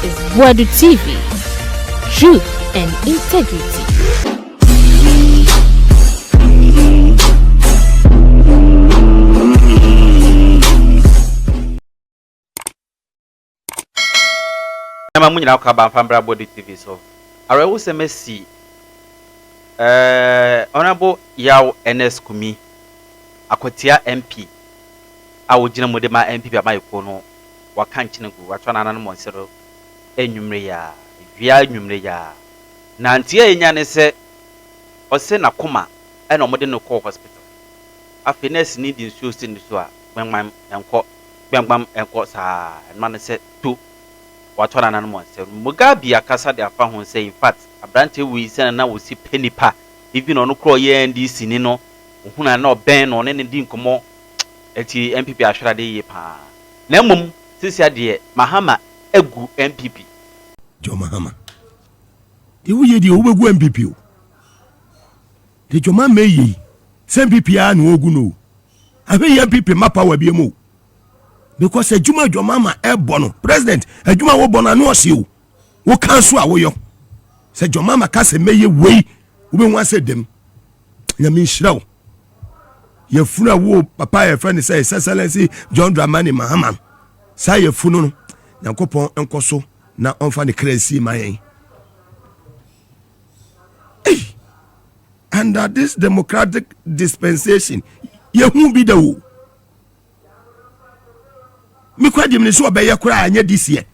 is Boadu TV. Truth and integrity. I'm going to talk about Boadu TV. So, I will say, Messi, Honorable Yao NS Kumi, Akotia MP. I would generally with my MP at my corner. What can't you go? What one animal zero? Enumria, via numria. Nantia Yan said, or send a coma, and a modern call hospital. A finesse needing shoes in the sewer when my uncle, Bam and Cosa, and man said, two. What one animal said, Mugabe, a casa de Afahon say, in fact, a branch we send and now we see penny pa, even on Croye and this in no, who are not banned on any dinkomo. Eti MPP ashra de ye pa na mum sisia de Mahama egu MPP Jo Mahama de wo ye de wo begu MPP o de jo ma meyi MPP a no ogu no abe ye MPP mapa wa bi mu because ejuma jo mama e bono president ejuma wo bono na ose o wo kanso a wo yo se jo mama ka se meye wei wo be hu ase dem nya mi nhira o ye funu wo papa ye friend say excellency John Dramani Mahama say ye funu no Yankopon enkoso na onfa ne crazy man under this democratic dispensation ye hu bi da wo mi kwadim ne so obeye kura anya this year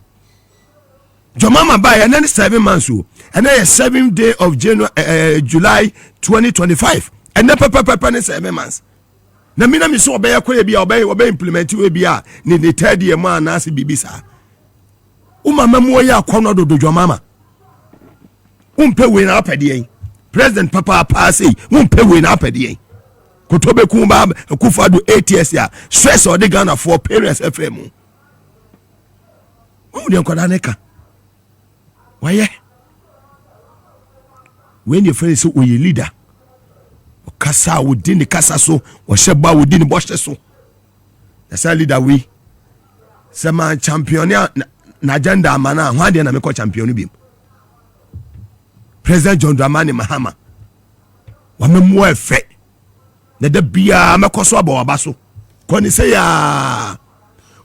Jomama ba ya na 7 months o and na 7th day of July 2025 and na papa ne 7 months na mina mi so obeye kwa bia obeye implement we bia ni the third year ma na se bibisa umama mu oya akono dodo Jomama umpe we na apede yen president papa pass umpe we na apede yen kotobe kumba kufadu 8 years ya stress or the Ghana for parents FM o de nkoda neka waye when your friend say o ye leader kasa wodi ni kasa so wo sheba wodi ni bohye so na sa leader we sama champion na agenda amana ho ade na me ko champion bi president John Dramani Mahama wa memu efe na da bia mekoso aba so ko ni say ya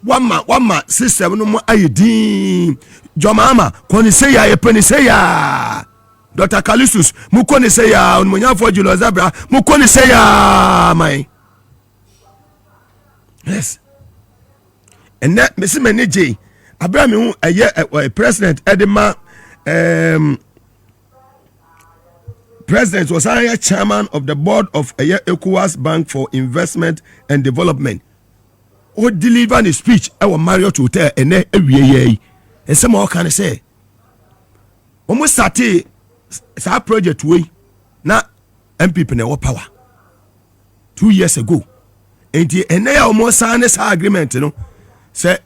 wama system no mo ayedin Jomama ko ni say ya ye pani say ya Dr. Kalisus, mukoni say ya unmunyafo Julo Zabra, mukoni say ya my. Yes. And that Mr. Menije, Abraham a president Edema president was a chairman of the board of ECOWAS Bank for Investment and Development. O deliver a speech our Marriott Hotel and every and some more can say. Almost started sa project we na MPP na wo power 2 years ago enti ene ya almost sign this agreement no say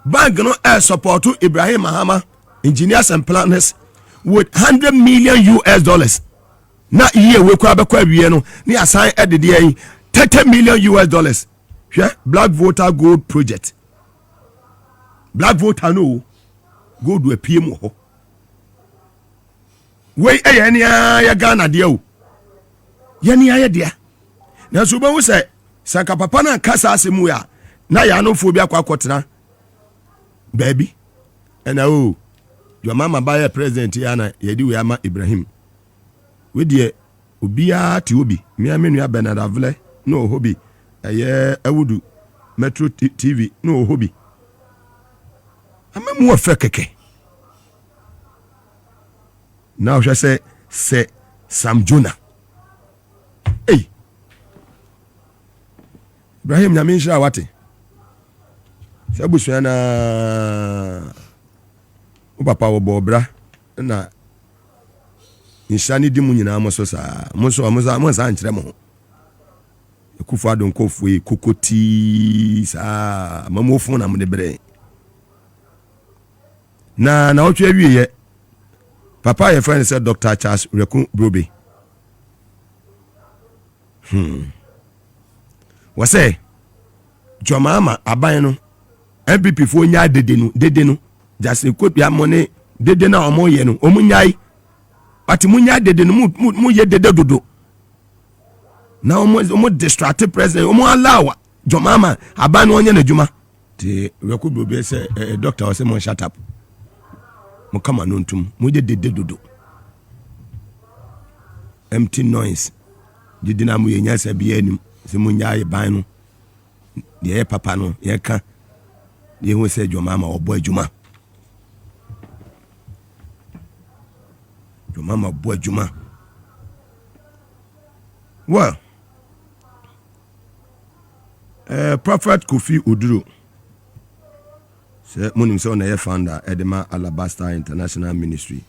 bank no support to Ibrahim Mahama engineers and planners with $100 million na year we kwa be kwa wie no ni assign edede yen $30 million hwe black voter gold project black voter no gold we piem ho we eyania ya Ghana de o yani ya de na so ba wo se sanka papa na kasa asemu ya na ya no fo bi akwa baby na o your mama ba ya president ya na ye di we ama Ibrahim we de obia ti obi mi amenu Bernard Avle no hobi eye awudu Metro TV no hobi amemu ofe keke. Now I say Sam Jonah. Hey, Ibrahim Nyaminsha wati. Sabusu na papa wo bobra na insani di mu nyina amoso sa moso amosa nkyere mo. Ekufa don kofu kokoti sa mamofo na mdebre. Na otwe awie papa your friend said Dr. Charles Reku Brobe. Wase Jomama aban no MPP fo nya dede no Justin Kopia money dede na omo ye no omunyai ati munya dede no mu ye dede dodo na omo distracted president omo allow jomama aba no onye na djuma ti wekudo be say doctor o say mo shut up mo kama no ntum mu ye dede dodo empty noise dede na mu ye nya sa bia anim se munya ye ban no ye papa no ye ka ye ho say jomama obo adwuma jomama bo adwuma. Well, Prophet Kofi Uduru say monim say na founder Edema Alabaster International Ministry.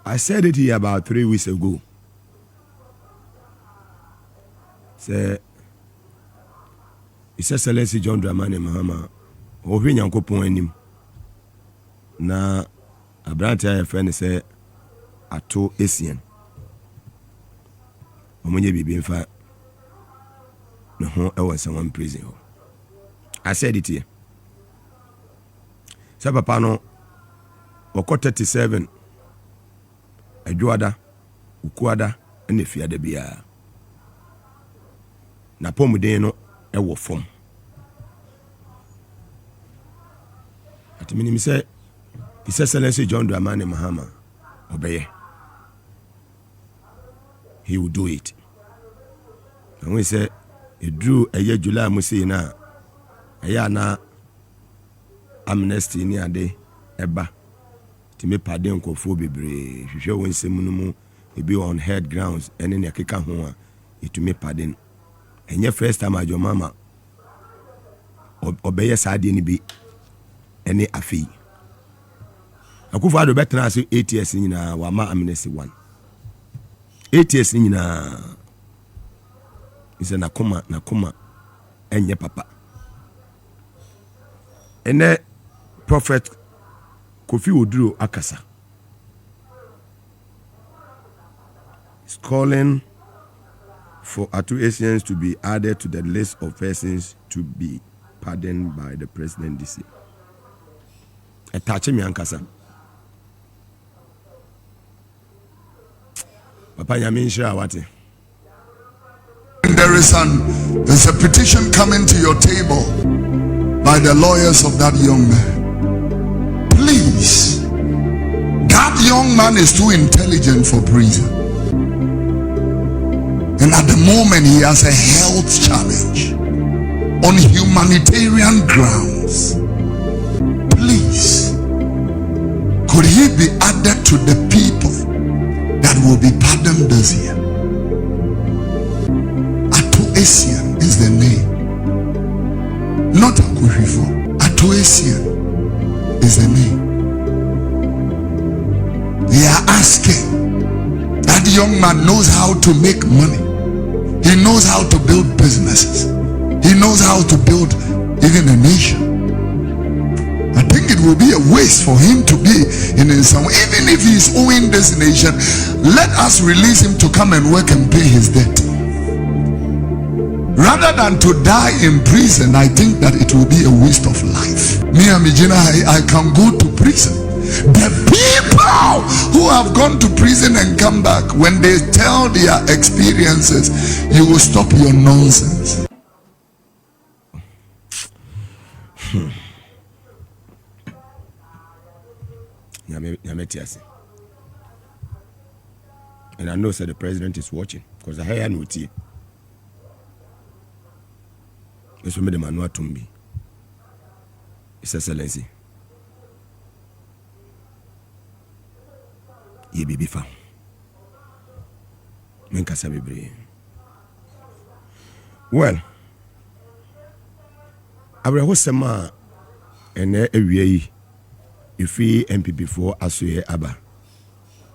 I said it here about 3 weeks ago. Say His Excellency John Dramani Mahama obi nyankopon anim na abrante ya friend say ato esien omonye bibi mfa no ho e won someone prison ho. I said it here. Say papa no wako 37 adwoada ukuada ene fiada bia na pomuden no e wo fom ati minim say His Excellency John Dramani Mahama obeye he will do it. And we say it drew a year July musi na aya na amnesty ni ade eba ti me pade nkofo bebre hwehwe won semunu mu e be on head grounds ene ne keka ho a it me pade enye first time ajo mama obeye saade ni bi ene afi akufo ado betena ase 8 years nyina wa ma amnesty 1 8 years nyina ise na koma enye papa ene Prophet Kofi Uduru akasa is calling for Atu Asians to be added to the list of persons to be pardoned by the president this year. Etache mi ankasa. Papa nyame nshira wate. There's a petition coming to your table by the lawyers of that young man. Please, that young man is too intelligent for prison. And at the moment he has a health challenge on humanitarian grounds. Please, could he be added to the people that will be pardoned this year? Atuasian is the name, not Akuhifo. Atuasian is the name. They are asking. That young man knows how to make money. He knows how to build businesses. He knows how to build even a nation. I think it will be a waste for him to be in some. Even if he is owing this nation, let us release him to come and work and pay his debt. Rather than to die in prison, I think that it will be a waste of life. Me and Mijina, I can go to prison. The people who have gone to prison and come back, when they tell their experiences, you will stop your nonsense. And I know that the president is watching because I hear no tea. This will make the manual to me. His Excellency. Ye baby found. Menkasa bebre. Well, Abraho Sema ene ewie ifi MPP for asoye aba.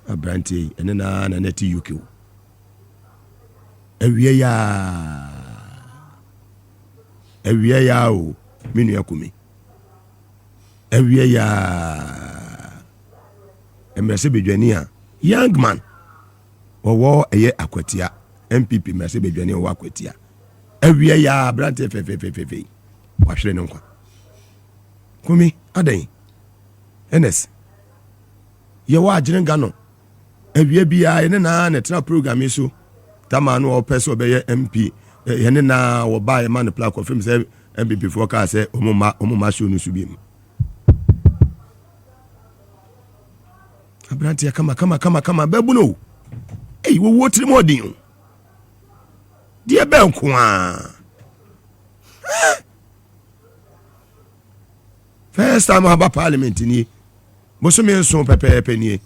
Abrante ene na neti UK. Ewie ya o minu ya Kumi. Ewie ya emrese bedwani a young man owo eye akwatia MPP emrese bedwani owo akwatia awia ya brante fe wahwere no nkwa Kumi adan Enes ye wa agire nga no awia bia ene na na tra program so tama no opese obeye MP ene na wo ba e man plak confirm say MPP for ka say omuma show no subim abrante ya kama bebu no wo wotri modin die be nko a first time about parliament ni boso me nso pepepe ni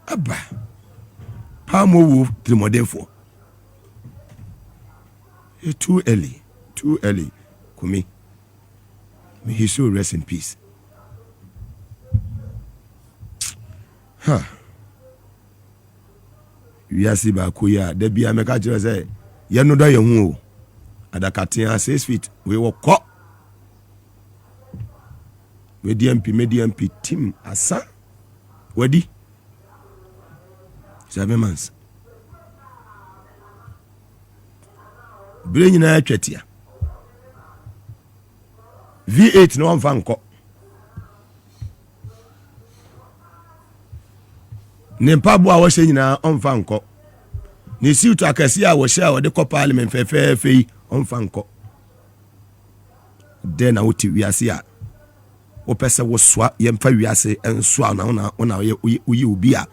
aba pamo wo trimodefo too early Kumi may he so rest in peace we see ba koya da bia me ka kire say ye no do ye hu o adakatia 6 feet we wo ko we DMP team asa wadi 7 months bire nyina atwatia V8 no amfa nko ne mpabo a wɔhyɛ nyina ɔmfa nkɔ ne siutu akɛse a wɔhyɛ a wɔde kɔ parliament fɛfɛɛfɛ yi ɔmfa nkɔ de na wote wiase a wopɛsɛ wo soa yɛmfa wiase ensoa na ona woyi obi a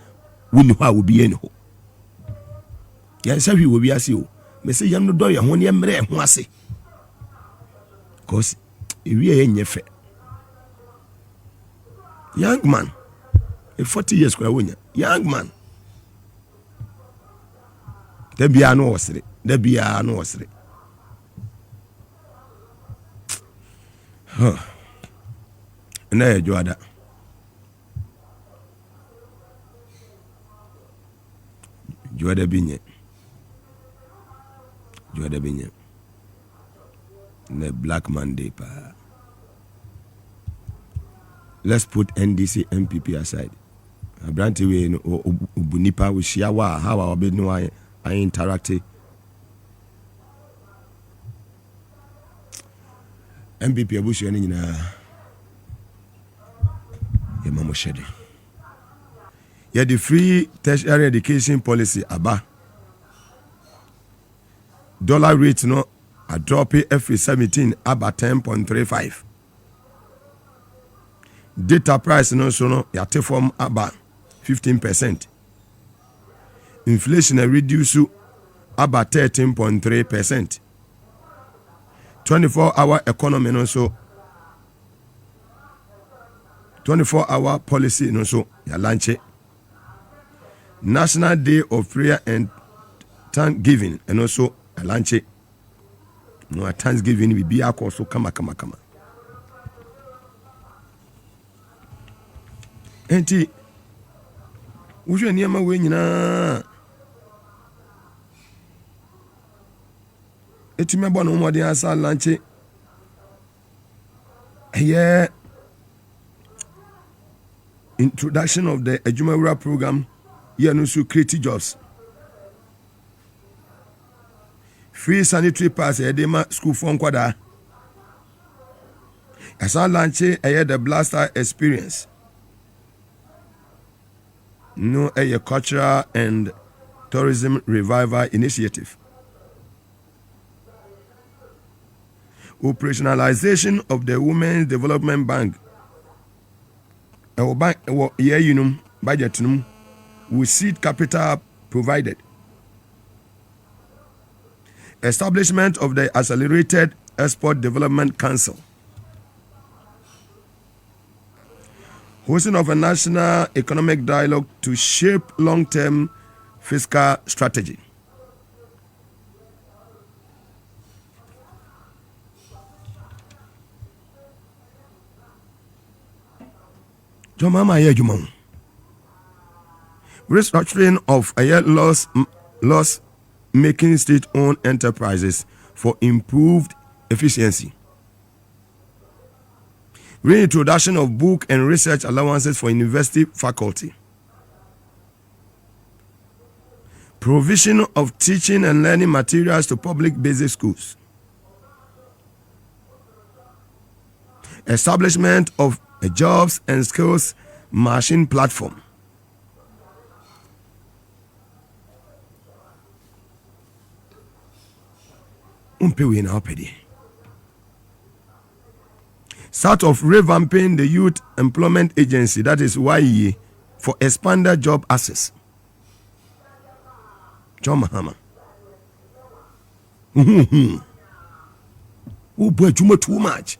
woni hɔ a obi yɛ ne ho yɛnsa hwi wo wiase o me sɛ yɛm no dɔ yɛ ho ne yɛmmerɛ ho ase cause ewie yɛ nyɛ fɛ young man 40 years kwa wonya young man da bia no osere na ye joada binye na Black Monday pa. Let's put NDC MPP aside. Abrante we no ubunipa we share wa how our be no I interact. MPP abusu ene nyina ye mamo shede. Yeah, the free tertiary education policy aba. Dollar rate no a drop every 17 about 10.35. Data price no so no yate form about 15%. Inflation reduce about 13.3%. 24-hour economy no so 24-hour policy no so ya launch it. National Day of Prayer and Thanksgiving and also a launch it. No a Thanksgiving will be also kama. Enti ushwe niyama we nyina etime bo no modern asa launch it. Yeah, introduction of the Ejumawura program. Yeah, no so create jobs. Free sanitary pass edema school phone kwada. Asa launch the blaster experience. No a cultural and tourism revival initiative. Operationalization of the Women's Development Bank. Our bank budget with seed capital provided. Establishment of the Accelerated Export Development Council. Hosting of a national economic dialogue to shape long-term fiscal strategy. Restructuring of loss-making state-owned enterprises for improved efficiency. Reintroduction of book and research allowances for university faculty. provision of teaching and learning materials to public basic schools, establishment of a jobs and skills machine platform, start of revamping the Youth Employment Agency, that is YE, for expanded job access. John Mahama. Oh boy, too much.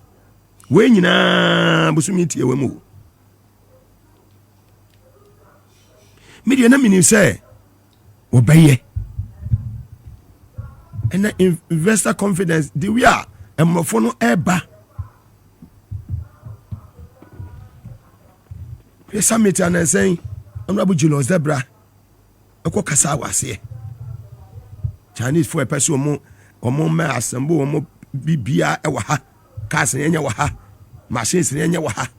When you na busumiti ewemu. Media na mini say obeye. And the investor confidence the we are emrofono eba. We summit and saying Honorable Julius Debra eko kasa wase. Chinese for a person omo me assemble omo bibia e wa ha. Cars in your ha, machines in your ha.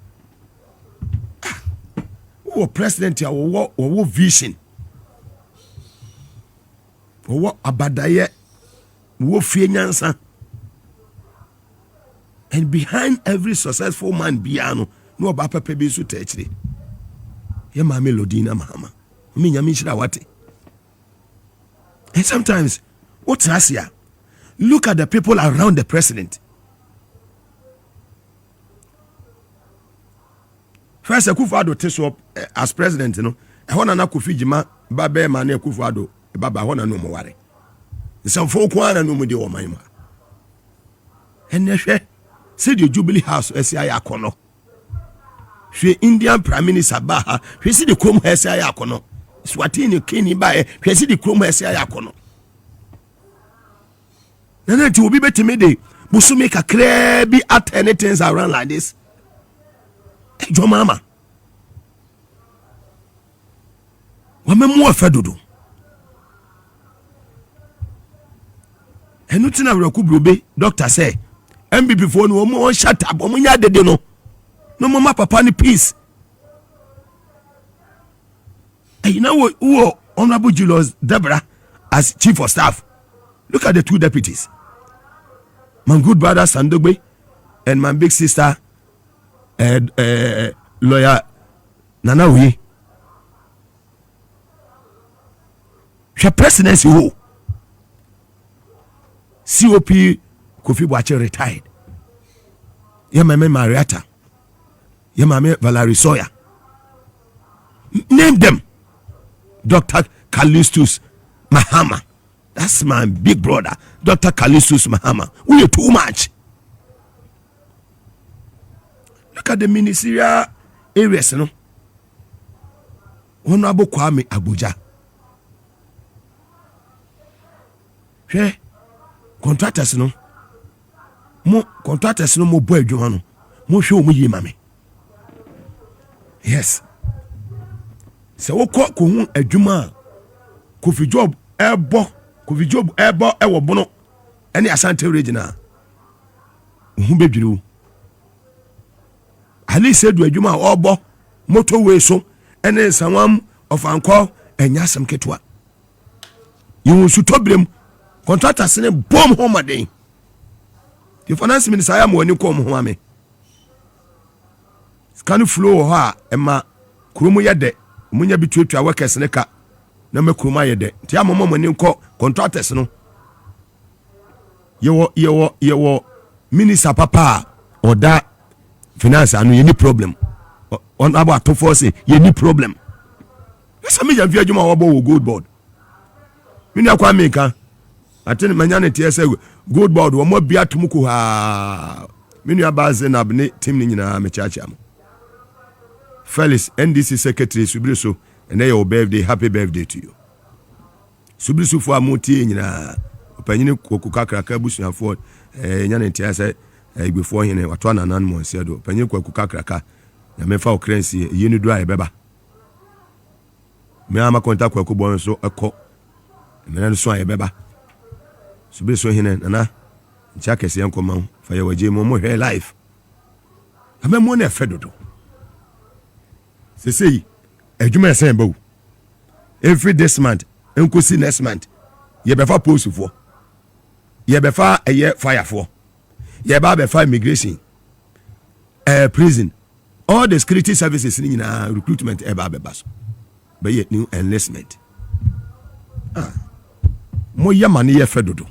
Oh, president, or vision. Or what abadaye, wo financer. And behind every successful man, biano, no bapa pebisu techri. Yama melodina Mahama. Minya mishra wati. And sometimes, what's Asia? Look at the people around the president. First, Akufo-Addo takes up as president, you know. I want to Kofi Jima, Babe Mane Akufo-Addo, Baba, I want to know more. Some folk want to know more. And they say the Jubilee House, SCI Akono. She Indian Prime Minister Baha, she see the Chrome SCI Akono. Swatini Kini Bae, she see the Chrome SCI Akono. Then it will be better me. Busu make a clear be at any things around like this. Your mama. Wamemu afadodo. Enutina rekubrobe doctor say MB before no mo shut up omo nya dede no. No mama papa ni peace. And you know who Honorable Julius Debra as chief of staff. Look at the two deputies. My good brother Sandogbe and my big sister lawyer Nanawi. She presidency who COP Kofi Boache retired. Yemame Marietta. Yemame Valerie Sawyer. Name them. Dr. Callistus Mahama. That's my big brother. Dr. Callistus Mahama. We are too much. Look at the ministerial areas, no? Honorable Kwame Abuja. Hey, contractors, no? Mo contractors, no more boy, Johanno. Mo show me, mammy. Yes. So, what call Kuhun a Juma? Kofi job, ebo, Kofi job, ebo, ewo bono. Any Asante regional. Who you? Ali said we Juma obo motorway so and then someone of uncle and yasam ketwa. You should top them contractors in a bomb home a day. The finance minister I am when you come home. Scan flow ha Emma Krumu yade Munya between to workers neka na me Kruma yede. Tia mama when call contractors no. Your minister papa or that finance and you need problem on about to force you need problem. That's a major view about good board. You know what I mean? I tell you, say good board or more beer to muku ha. Many abas and abne team in a mechacham. Felix NDC Secretary Subriso and they your birthday, happy birthday to you. Subriso for a muti in a opinion Kokaka Kabus and Ford, Yan Tiasa. Before him, what one and one said, Penny Kukakraka, the Mefa currency, you dry beba. Me ama contact with Kubon so a co, and then so a beba. So be so him and Jack is young command for your Jim more hair life. I mean, one a fedo. Say, a Juma Sambo. Every this month, enkosi next month ye befa post for ye befa eye fire for ye ba befa immigration prison all the security services ni na recruitment e ba so be ye new enlistment mo yamane ye fedodo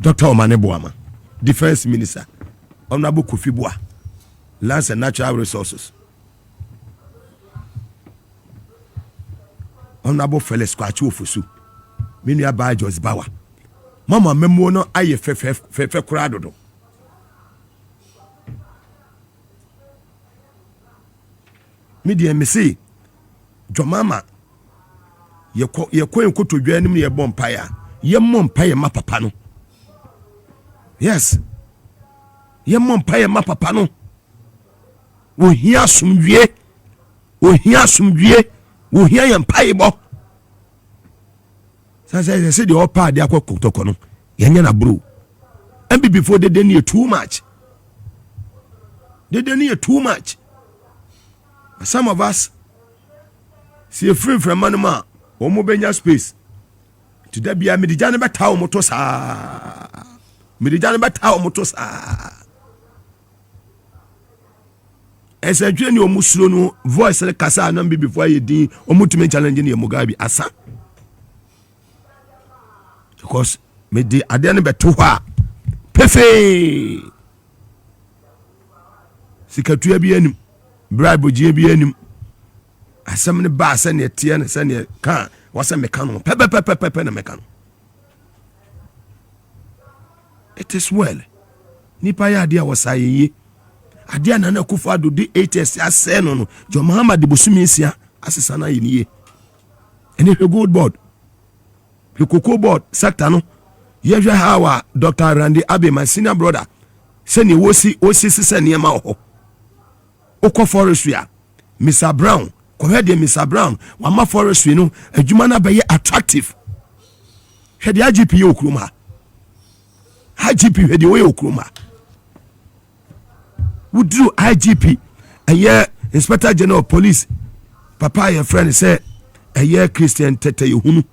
Dr. Omane Boama, Defense Minister, Honorable Kofi Boa, Lands and Natural Resources, Honorable Felix Kwachu Fusu, Minia Bajos Bawa, Mama Memono Aye Fefe Crado. Media Messi, Jomama, ye coin to join me a bompire, ye mompire ma papano. Yes. Ye mompire ma papa no. Wo hia sumdue. Wo hia sumdue. Wo hia yempire bo. Say the opa de akokotoko no. Ye nya na bro. And before they near too much. They near too much. Some of us see a free from manuma. Omo benya space. To that be a midijane bata moto sa. Midijane bata moto sa. Ese dwe ni omusuro no voice le kasa na mbi before ye din omutumi challenge ni Mugabe asa. Because me di ade ne beto ho a pefe. Sikatua bi anim, bribe gie bi anim. Asem ne ba asa ne tie ne se ne ka wasa meka no pepe na meka no. It is well. Nipa ya ade a wasa ye. Ade na na kufa do di 8s ase no Jean Mahama de bosumi sia asesa na ye. Ene good board. The cocoa board sector no. Ye hwe hawa Dr. Randy Abe my senior brother. Se ne wosi se ne ma ho. Oko forestry a Mr. Brown, ko hwe Mr. Brown, wa ma forestry no adwuma na be attractive. Hwe de IGP ye okroma. IGP hwe de we okroma. Would do IGP a year Inspector General of Police papa your friend say a year Christian tete yuhunu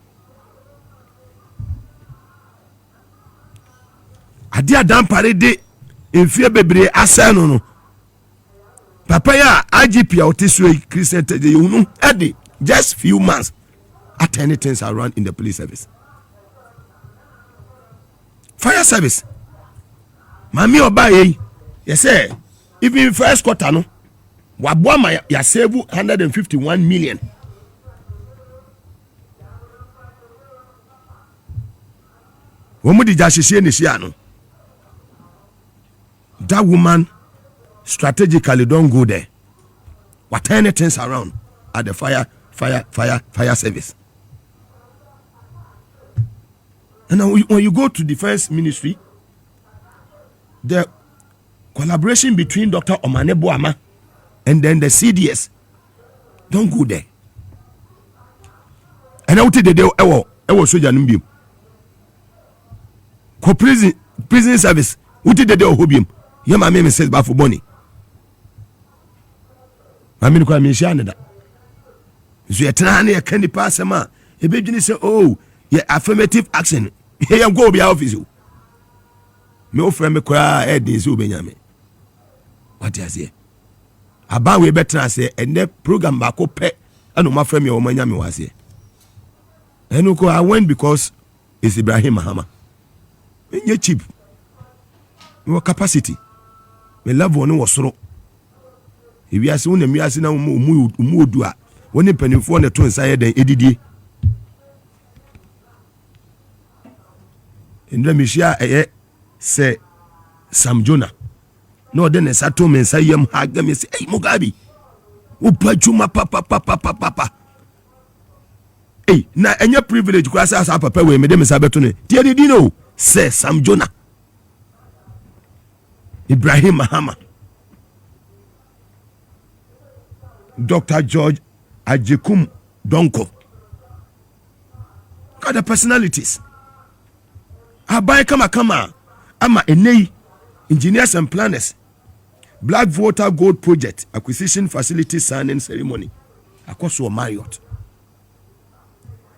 adia dan parede enfie bebre asano no papa ya IGP a otesu Christian tete yuhunu edi just few months attending things around in the police service, fire service mami obaye yes say even first quarter no waboma ya save 151 million. Womu di jashishie ni shia no. That woman strategically don't go there. What turn things around at the fire service. And now when you go to defense ministry, the collaboration between Dr. Omane Boama and then the CDS don't go there. And I did the ewo soja numbium. Ko prison service. Who did the hobium? Yama me says ba for money. Mami ko mi sha nda. So ye tena na ye kan di pass ma. E be dwini say oh, ye affirmative action. Ye go be office. Me ofre me kwa edin so benyame. What you say? Aba we better say and the program ba ko pe anu ma frame o manya me wase. Enu ko I went because it's Ibrahim Mahama. Enye cheap. No capacity. Me level no wasoro. E wi ase wona mi ase na mu odu a woni panimfo ne to nsa ye den edidie. Ndra mi hia say Sam Jonah. No then sato men say yam haga me say hey Mugabe upachuma papa hey na enya privilege kwa sa papa we me dem sa beto ne tie di no say Sam Jonah Ibrahim Mahama Dr. George Ajekum Donko got the personalities abai kama ama enei engineers and planners Black Voter Gold Project acquisition facility signing ceremony akoso Marriott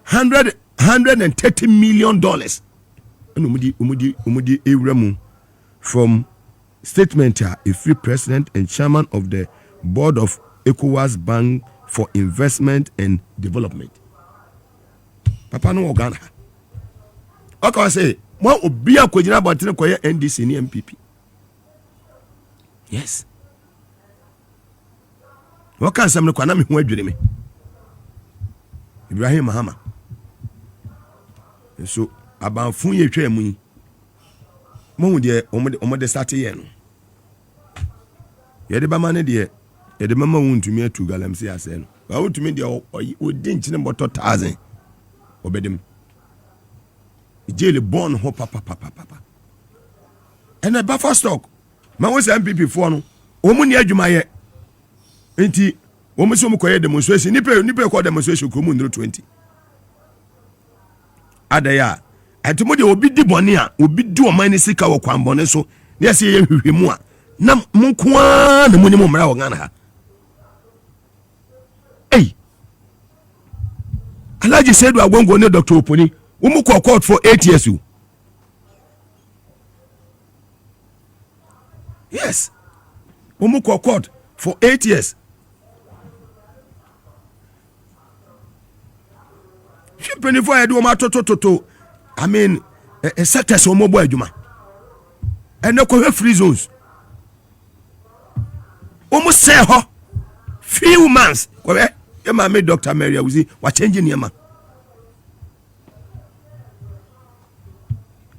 $130 million. And umudi Ewremu from statement a free president and chairman of the board of ECOWAS Bank for Investment and Development. Papa no Ghana. Okay, I say, what would be a question about NDC and MPP? Yes. What can some Kwanami who do me? Ibrahim Mahama. And so, about Funye Tremui. Momudia, Omode Satian. Yedibamane dear, Yedimama won't to me to Galamsi Asen. I want to meet the didn't about 1,000. Obedim. Jail born ho papa. And a buffer stock. Man was MPP for no. Omuni adwumaye. Enti omuso mukoye demonstration nipa ko demonstration ko mu 20. Adaya. Enti de obi di bone a obi di o man sika wo kwan bone so. Na yesi ye hwehwemu a na munkoa na muni mumra wo Ghana ha. Hey. Alaji said we are going to go Dr. Oponi. Umu court for 8 years. Yes. Umu court for 8 years. She penny for do ma to. I mean, a sector so mobile juma. And no free zones. Umu say ho. Few months. Yema me Dr. Mary Awuzi wa changing yema.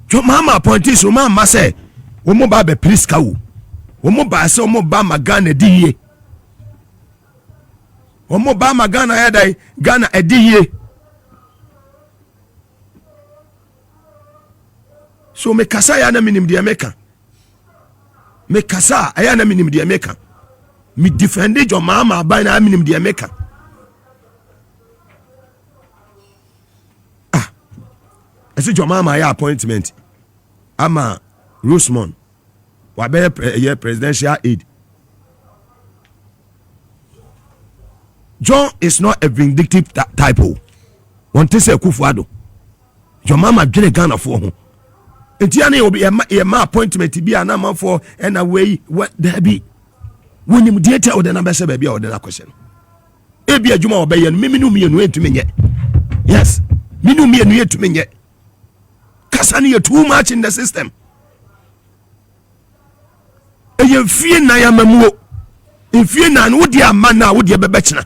Jo mama appointee so mama say omo ba be priska wo. Omo ba say omo ba magana diye. Omo ba magana ya dai Ghana ediye. So me kasa ya na minim de America. Me kasa ya na minim de America. Me defend jo mama ba na minim de America. Ese jo mama ya appointment ama Rosemont wa be presidential aide. John is not a vindictive type. One to say Kufuado. Jo mama dwene Ghana for ho. Enti ana obi e ma appointment bi ana man for and away what there be. Wonim data o de na be se ba bia o de na question. E bia djuma o be ye no minu mienu entumi nye. Yes. Minu mienu entumi nye. Kasani you too much in the system. E ye fie na ya mamuo. Infie na no di amana wo di bebechina.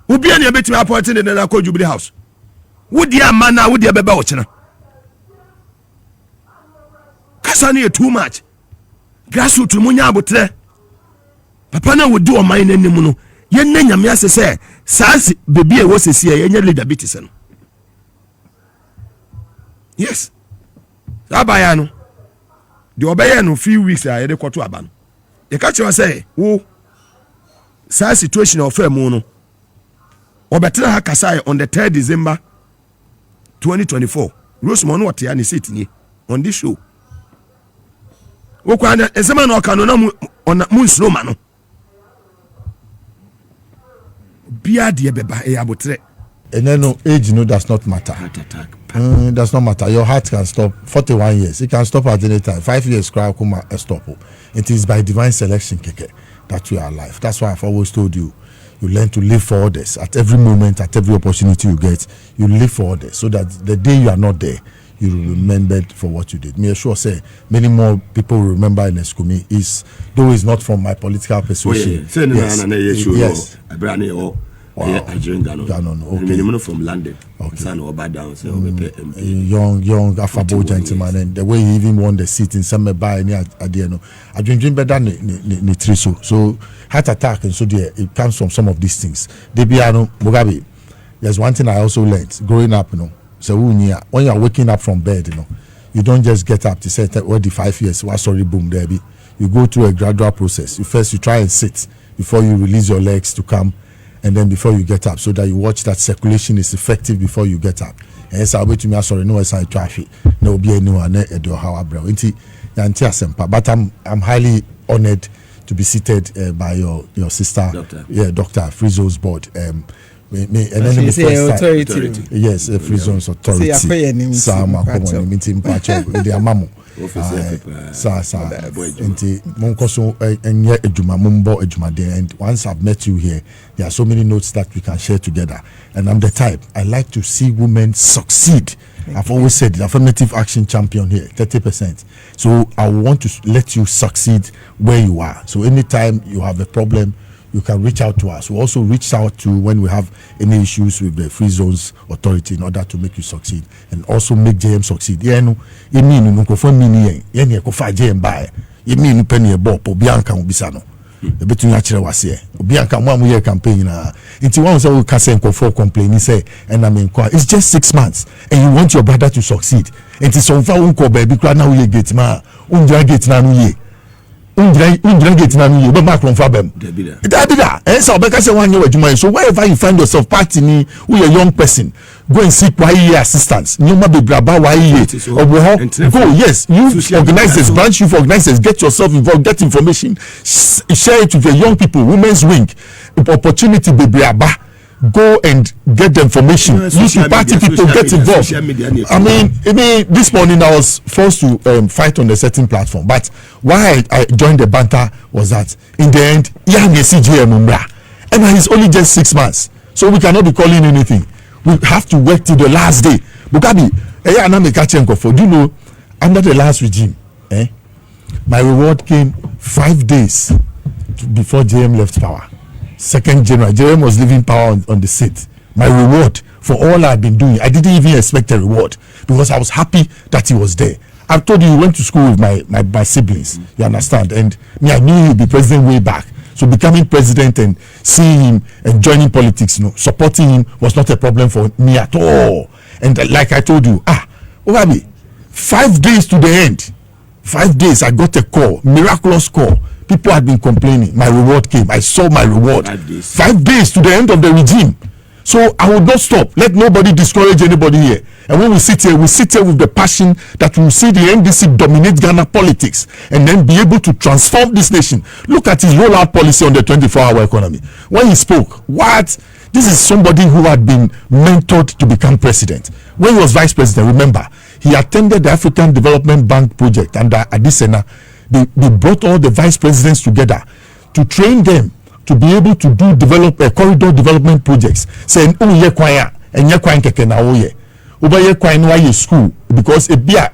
Obi an ye betimi appoint in na Jubilee House. Wo di amana wo di bebe wo china. Kasani you too much. Grassroots munya abotre. Papa na wo di o man nanim no. Ye na nyame asese saasi bebi e wo sesi ye nya leader bitise no. Yes. Abaya no. The obey no few weeks I dey kwato aba no. You catch you say, "Oh, sa situation of mu no. Obetra ha kasai on the 3rd December 2024. Rosemont what ya ni sit ni on this show. Okwa na ezema na oka no na mu nsro ma no. Bia de beba e abotre. And then no age does not matter. Heart attack. Does not matter. Your heart can stop 41 years. It can stop at any time. 5 years cry kuma stop. It is by divine selection keke that you are alive. That's why I've always told you, you learn to live for others. At every moment, at every opportunity you get, you live for others. So that the day you are not there, you will remember for what you did. Me sure say many more people will remember in Kumi is though it's not from my political persuasion. Yes. Wow. I joined Ghana. Okay. From London. Okay. Son of Boadu, so young affable gentleman, and the way he even won the seat in some by near Adiano. I drink better than Nitriso. So heart attack and so there it comes from some of these things. Debiano Mugabe. There's one thing I also learned growing up, So when you are waking up from bed, you don't just get up to say what the 5 years was sorry boom there be. You go through a gradual process. You try and sit before you release your legs to come. And then before you get up, so that you watch that circulation is effective before you get up. And so I'll be to me, sorry, no sign traffic, no be anyone at your house, bro. But I'm highly honored to be seated by your sister, Dr. Frizo's board. and then the authority. Yes, a free zones authority. Sama common meeting patch of the amamo. Nti monkoso enye ejuma mumbo ejuma de, and once I've met you here, there are so many notes that we can share together, and I'm the type I like to see women succeed. I've always said the affirmative action champion here, 30%. So I want to let you succeed where you are. So anytime you have a problem, you can reach out to us. We also reach out to when we have any issues with the Free Zones Authority in order to make you succeed and also make JM succeed. Yeah, no, you mean no go for mini yen, you go for JM buy. You mean no penny a bop or Bianca Ubisano. The between natural was here. Bianca 1 year campaign. Into one say we can say for complain. He say, and I mean, it's just 6 months, and you want your brother to succeed. And it's on far unko baby. Now we get ma, get na no ye. Get na no ye. But Macron for them. Dabida. And so because 1 year with so wherever you find yourself, party me, who a young person, go and seek YE assistance. No matter braba YE or go. Yes, you organizers, branch youth organizers, get yourself involved, get information, share it with your young people, women's wing, opportunity braba. Go and get the information. Use your party people, get involved. I mean, this morning I was forced to fight on a certain platform, but why I joined the banter was that in the end, and it's only just 6 months, so we cannot be calling anything. We have to wait till the last day. Mugabe, do you know, under the last regime, my reward came 5 days before JM left power. 2nd January, JM was leaving power on the seat. My reward for all I've been doing, I didn't even expect a reward because I was happy that he was there. I told you, he went to school with my siblings, you understand, and me, I knew he'd be president way back. So becoming president and seeing him and joining politics, supporting him was not a problem for me at all. And like I told you, Mugabe, 5 days to the end, 5 days, I got a call, miraculous call. People had been complaining. My reward came. I saw my reward. 5 days to the end of the regime. So I will not stop. Let nobody discourage anybody here. And when we sit here with the passion that we will see the NDC dominate Ghana politics and then be able to transform this nation. Look at his rollout policy on the 24-hour economy. When he spoke, this is somebody who had been mentored to become president. When he was vice president, remember, he attended the African Development Bank project under Adesina. They brought all the vice presidents together to train them to be able to develop corridor development projects. Saying, and ye kwanya keke na oye. Uba ye kwanya ye school because e bia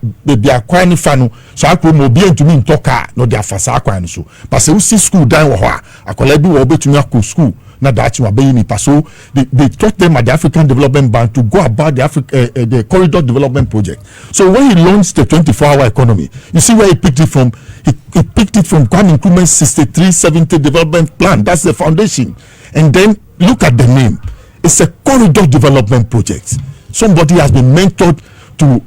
kwanya fanu so akro mo bia ntumi ntoka no dia fasa kwanya so. But se usi school dan wo ho a akola bi wo betumi akọ school na dachi wa be ni paso. They taught them at the African Development Bank to go about the corridor development project. So when he launched the 24-hour economy, you see where he picked it from. He picked it from Kwame Nkrumah's 6370 development plan. That's the foundation. And then look at the name. It's a corridor development project. Somebody has been mentored to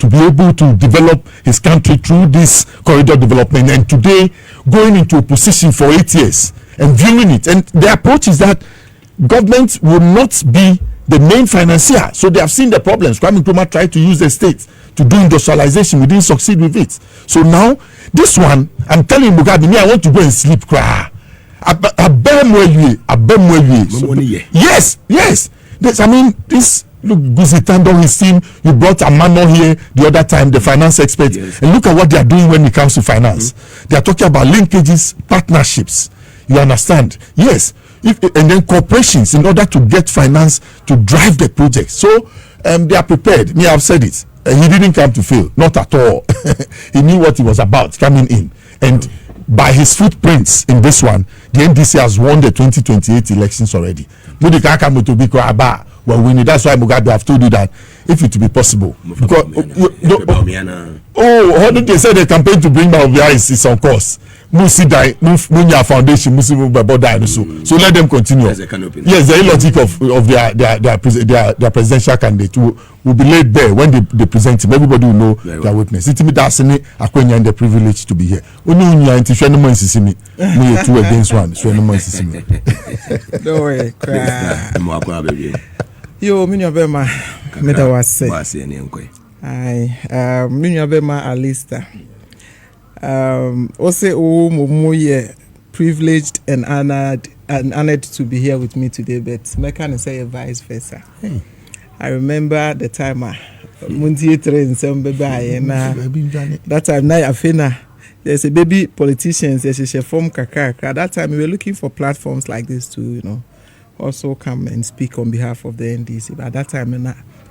be able to develop his country through this corridor development, and today going into opposition for 8 years and viewing it. And the approach is that government will not be the main financier. So they have seen the problems. Kwame Nkrumah tried to use the state to do industrialization. We didn't succeed with it. So now, this one, I'm telling Mugabe, I want to go and sleep. Yes. This look, Guzitando, his team, you brought a man here the other time, the finance expert, yes. And look at what they are doing when it comes to finance. They are talking about linkages, partnerships. You understand? Yes. And then corporations in order to get finance to drive the project. So they are prepared. Me, I've said it. He didn't come to fail, not at all. He knew what he was about coming in, and by his footprints in this one, the NDC has won the 2028 elections already. Well, winning. That's why Mugabe have told you that if it be possible, because how did they say the campaign to bring Bawumia is on course? Munya Foundation, so let them continue. Yes, the logic of their presidential candidate will be laid bare when they present him. Everybody will know their weakness. It's me that's in the privilege to be here. Only unya into Shwenemo and me 2 against 1. Shwenemo and don't worry. Yo, Minya Bema, Meta was saying, Minya Bema Alista. Also, privileged and honored honored to be here with me today, but Mekan say vice versa. Hey. I remember the time Munti train some baby and that time now Afena. There's a baby politicians, there's a form kakaka. That time we were looking for platforms like this to, also come and speak on behalf of the NDC. But at that time,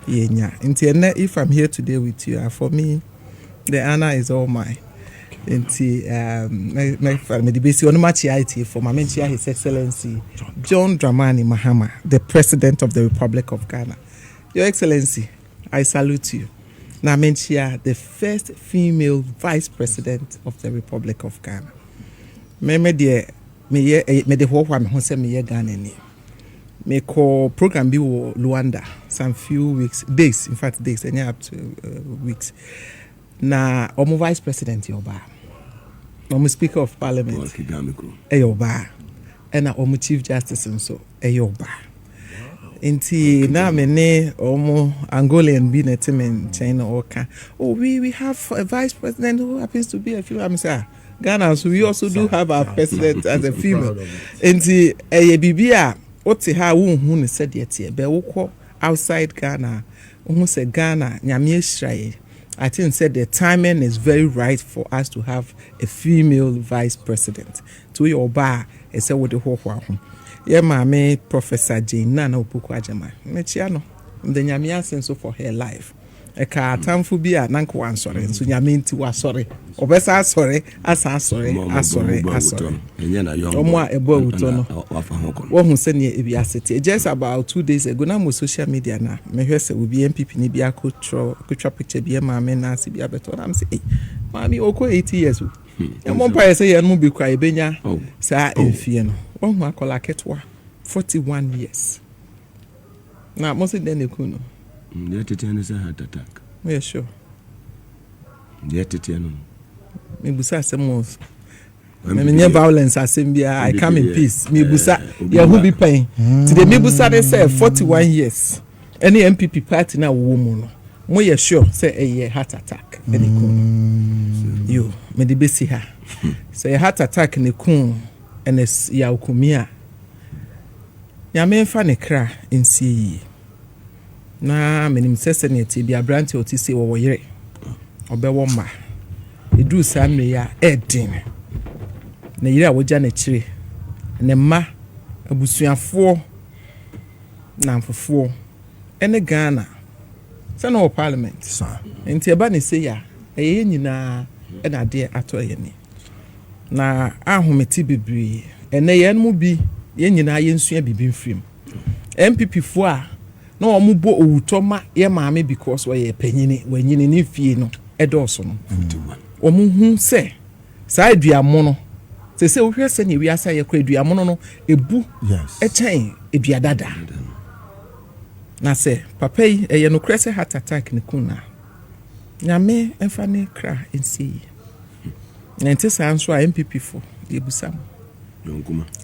if I'm here today with you, for me, the honor is all mine. For my mention His Excellency John Dramani Mahama, the President of the Republic of Ghana. Your Excellency, I salute you. Namenchia, the first female Vice President of the Republic of Ghana. Me call program be Luanda some few days, and up to weeks. Na omo Vice President yoba, omo Speaker of Parliament yoba, and omo Chief Justice so yoba. Inti na mene omo Angolan be in China oka. Oh, we have a Vice President who happens to be a female. I'm saying Ghana, so we also do have our president as a female. Inti bibia oti ha won said yet be woko outside Ghana. Who said Ghana nyame hiraye. I think said the timing is very right for us to have a female vice president. To your bar, I said what the whole yeah, my Professor Jean Nana Upuku Ajama. Mechiano, the Nyamia sense for her life. A car time for be a nanko answer, and so Yamin to was sorry. Or best as sorry, as sorry. Or more a boy one who sent you Ibiasity. Just about 2 days ago, now with social media now. Meherse will be MPP Nibia could picture be a mamma Nancy be a better. I'm saying, Mammy, Oko 80 years old. And one pair say, and be cry benya, sir, in Fiano. One who I call a ketwa 41 years. Now, mostly then you could know. Yet it is a heart attack. Yeah, sure. Yet it is. Maybe some most. Many violence as I come in peace. Me busa, yeah, who be paying. Today, me busa they say 41 years. Any MPP party now woman. More yeah, sure, say a year heart attack. You, me the basi ha. Say a heart attack in the coon. And it's Yaukumia. Yamen Fanny cra in sea. Na menim sessenity be a branch or to say or ye or be womba. It do some ya edding. Na yira wo Janet tree. And a ma a busuan 4 nam for 4. And a Ghana. Son of Parliament. Sir. And Tiabani say ya, a yenina and a dear atoyeni. Na ahometi bebre ene yen mu bi yen nyina yensua bibin frim MPP fo a na omubo owutoma ye maame because we panyini wanyini ni fie no edoso no omuhu se sa aduamo no se wo hwese ne wi asa ye kwa aduamo no ebu echen eduadada na se papa yi ye no krese heart attack ne kuna nyame emfa ne kra ensi Nante sanso a MPP for the busam.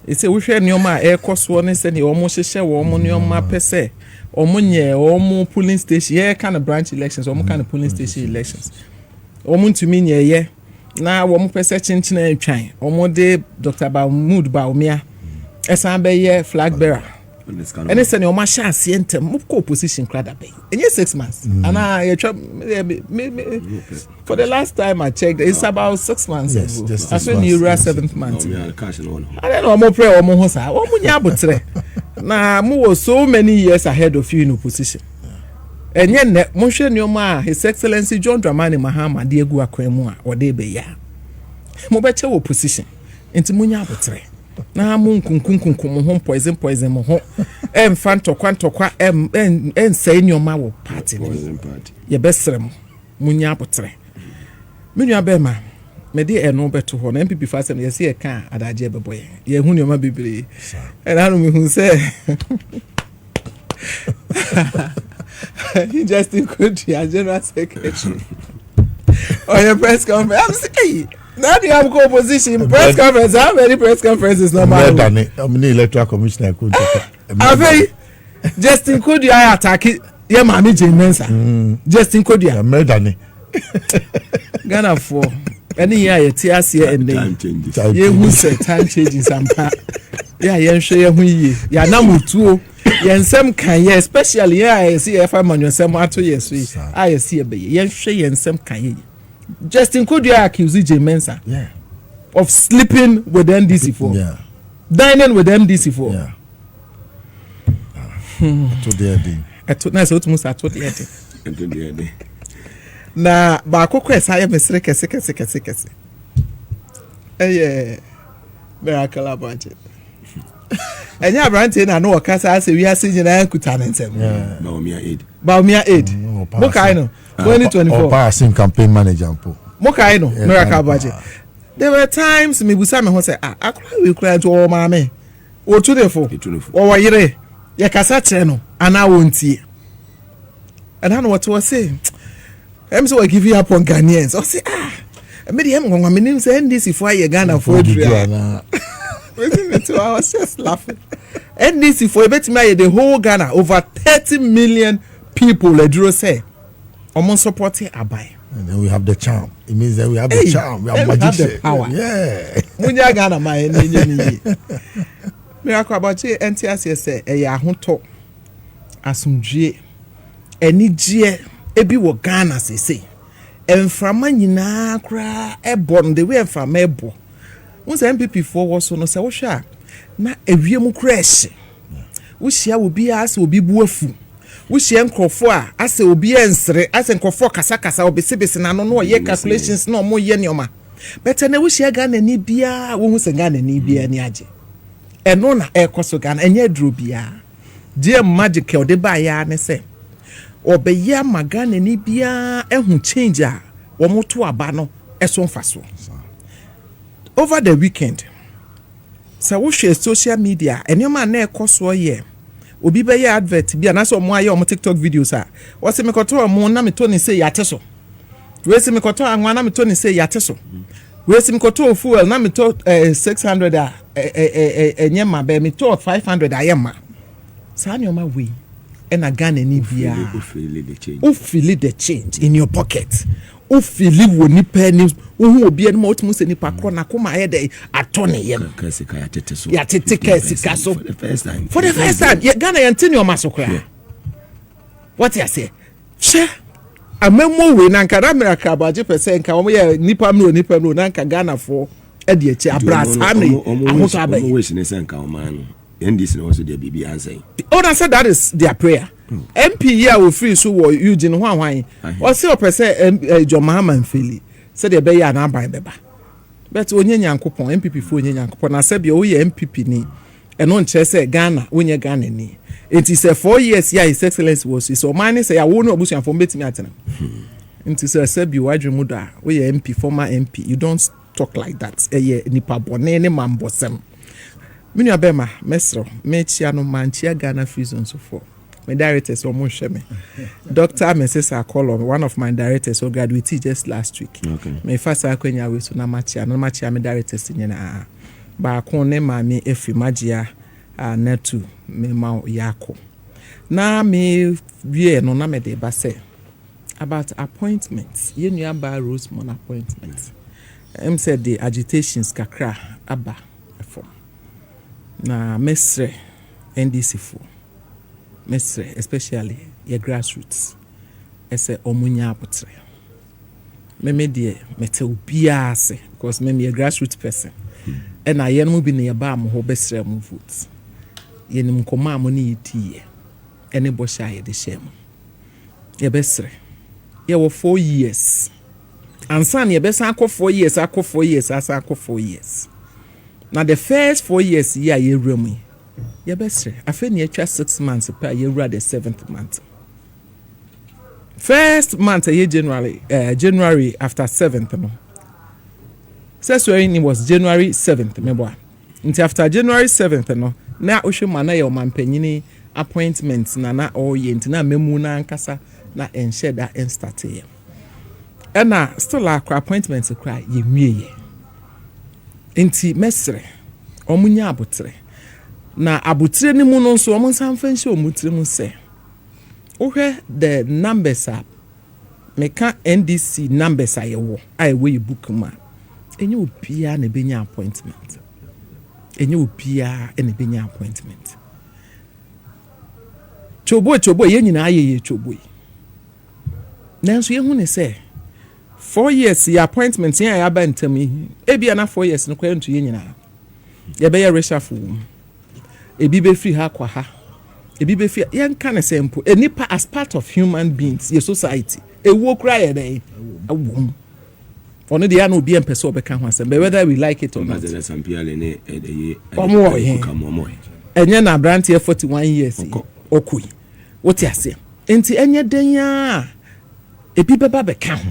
It's a wisher neoma air cost one and send you almost share woman your map per se. Or money or more polling station, yeah, kind of branch elections, or more kind of polling station elections. Or moon to mean yeah. Now one per section and chain. Or more day Dr. Bawumia. As I be yeah flag bearer. And it's an oma chance enter move position crowd bay. And yes 6 months. And I for the last time I checked, it's about 6 months. Yes, just I said you were 7th month. I don't know more prayer or more hosa. Oh munyabutre. Now more so many years ahead of you in opposition. And yet Moshe Nyoma, His Excellency John Dramani Mahama, Diego Akwemua, or Debeya. Mobeche opposition. Into munyabutre. Na mun kunkunkunkum ho poison mo ho em fan tokwa em say nyoma wo party ye besrem munya apotre menua be ma me de eno beto ho na MPP fasem ye se ye ka adaje beboye ye hu nyoma bebre e na no me hu se he just include your general secretary on your press conference I'm saying now you have opposition press conference. How many press conferences normal? I'm electoral commissioner. Just include your attack. Yeah, Mammy Jean Mensah. Just include your Medani. Ghana for any year, TRC and then you who said time changing some part. Yeah, yenhwe hu yi. Ya na mutuo. Yensem kan ye especially I see if I'm on yensem ato yeso yi. I see e be yenhwe yensem kan ye. Justin Kodua accuse Jean Mensah. Yeah. Of sleeping with NDC4. Yeah. Dining with MDC4. Yeah. To the end. Na so tumu sa to the end. Na ba akokọ esa ya mesere kese. Miracle about it. Enya brante na no okasa ase wi ase nyina nkuta ne nsem. Bawumia aid. Mokai no 2024. Passing campaign manager mpo. Mokai no miracle about it. There were times me busa me ho say akra we kura to o ma me. O tunefo. O wa yire. Ye kasa kire no ana wontie. And I know what was saying. I'm so I give you up on Ghanaians. I say me dey am me nim say NDC for ye Ghana for Adria. I was just laughing. NDC for bet me the whole Ghana over 30 million people Adro say. Almost supporting Abai. And then we have the charm. It means that we have the charm. We have magician. The power. Yeah. Munya Ghana my ni. Miracle about you NTS say e ya hoto asumdue enigye ebi wo Ghana say emframa nyina kra ebon the way emframa ebo won say MPP for wo so no say wo hwa na ewiem kra ehye wo hia obi ase obi buafu wo hia nkrofo a ase obi ensere ase nkrofo kasa obesebese na no ye calculations na omo ye nioma better na wo hia Ghana ni bia wo hu se Ghana ni bia ni age eno na ekoso Ghana enye duro bia die magic o de ba ya ne se obeya magana ni bia ehun change a wo moto aba no eso mfaso over the weekend so wo share social media enyoma na ekoso ye obi be ya advert bia na so mo aye o TikTok videos a wo se mekoto mo na meto ni se yate so we se mekoto anwa na meto ni se yate so we se mekoto fuel na meto 600 a enyema be meto 500 ayema sa nyoma we and a Ghana ni bia who feel the change in your pocket who feel wo ni penny who obi en mo tmu se ni pakro na koma aye dey atone yem ya tete kasika so for the first time yeah, Ghana yantini o masokra what you say she amemo we na nkara miracle abaje pese nka wo ye nipa mro na nka Ghana for e de echi abrasa ne amoto abaye we se ne nka o man no NDC also their baby answer. Oh, I said that is their prayer. MP here will free so wo Eugene Hwan. Or say person Jean Mahama mfeli. Said they be ya na ban beba. But onye nyankopon MPP fo onye nyankopon na say be wo ye MPP ni. Eno nche say Ghana onye Ghana ni. It is 4 years here his excellency was so man say ya wo no obusuan fo betimi atena. It is say be wadwemu da wo ye MP former MP. You don't talk like that. Ye nipa bone ne mambosem. Minu abema mesro mechia no manchia Ghana free zone so for my directors omo hweme Dr. Mrs. Akolo one of my directors who graduated just last week me first akwenya we so na machia me directors nyina ba ko ne ma me efi magia netu me ma yako na me wie no na me de ba say about appointments ye nua ba Rosemont appointments said the agitations kakra aba from na mesre NDC4 mesre especially your grassroots ese omunya apotre me de mete obia ase because me a grassroots person and I yen bi na yeba am ho besre mu vote yenim koma am na yitie ene bo sha ye de shem ye besre ye wo 4 years ansan ye besa akọ 4 years asa akọ 4 years. Now the first 4 years yeah ye remu ye besre afeni atwa 6 months per ye run the 7th month first month ye January after 7th no seswere was January 7th mebo until after January 7th no na ohwe mana ye omampanyini appointment na all ye ntina memu na ankasa na enshare that and start here and still akwa appointment cry ye mieye enti mesre omunya abotre na abotre ni mu no so omunsan fanhye omutire mu se ohwe the numbers up meka NDC numbers ayewo ayewo book ma enye opia na benya appointment enye obia ene benya appointment chobo ye nyina aye chobo nanso ye hu ne say 4 years your appointment ya ya ba ntami ebia na 4 years no kwa ntu ye nyina ye be ye reshuffle ebi be free ha kwa ha ebi be free ye nka ne sempo enipa as part of human beings your society ewo kra ye dey awom ono de ya na obi empese obeka ho asem whether we like it or not enye na brand 41 years okui woti ase enti enye den ya ebi beba beka ho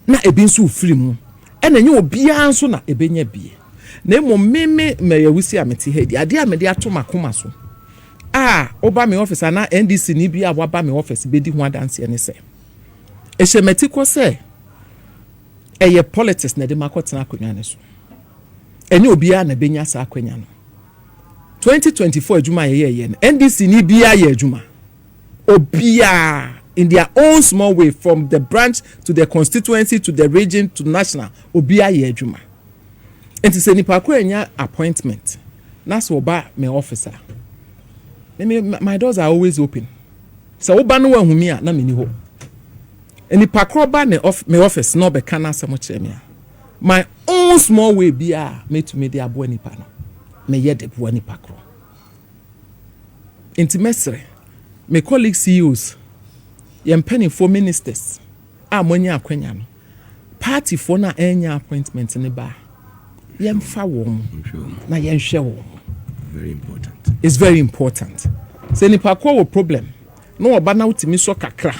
na ebi nso ufrim ena enye obi anso na ebenya bie na emo meme meyawusi ameti hedi ade amede atomakoma so oba me office na NDC ni bia waba me office bedi ho adanse ne se ehemeti ko se eye politics na de makotena akonwa ne so enye obi a na benya sa akonwa no 2024 adwuma ye no NDC ni bia ye adwuma obia in their own small way from the branch to the constituency to the region to national obia ye adwuma enti se nipa ko enya appointment na so oba me officer my doors are always open so oba no wahumi a na me ni ho nipa ko ba ne me office no be kana asem kire me my own small way bia me to me dey abo nipa no me ye de bo nipa ko enti mesre me colleague CEOs ye penny for ministers amonya akwanya no party for na enya appointment ne ba ye mfa wo na ye nhwe wo very important. It's very important. Say nipa ko wo problem no oba na utimi so kakra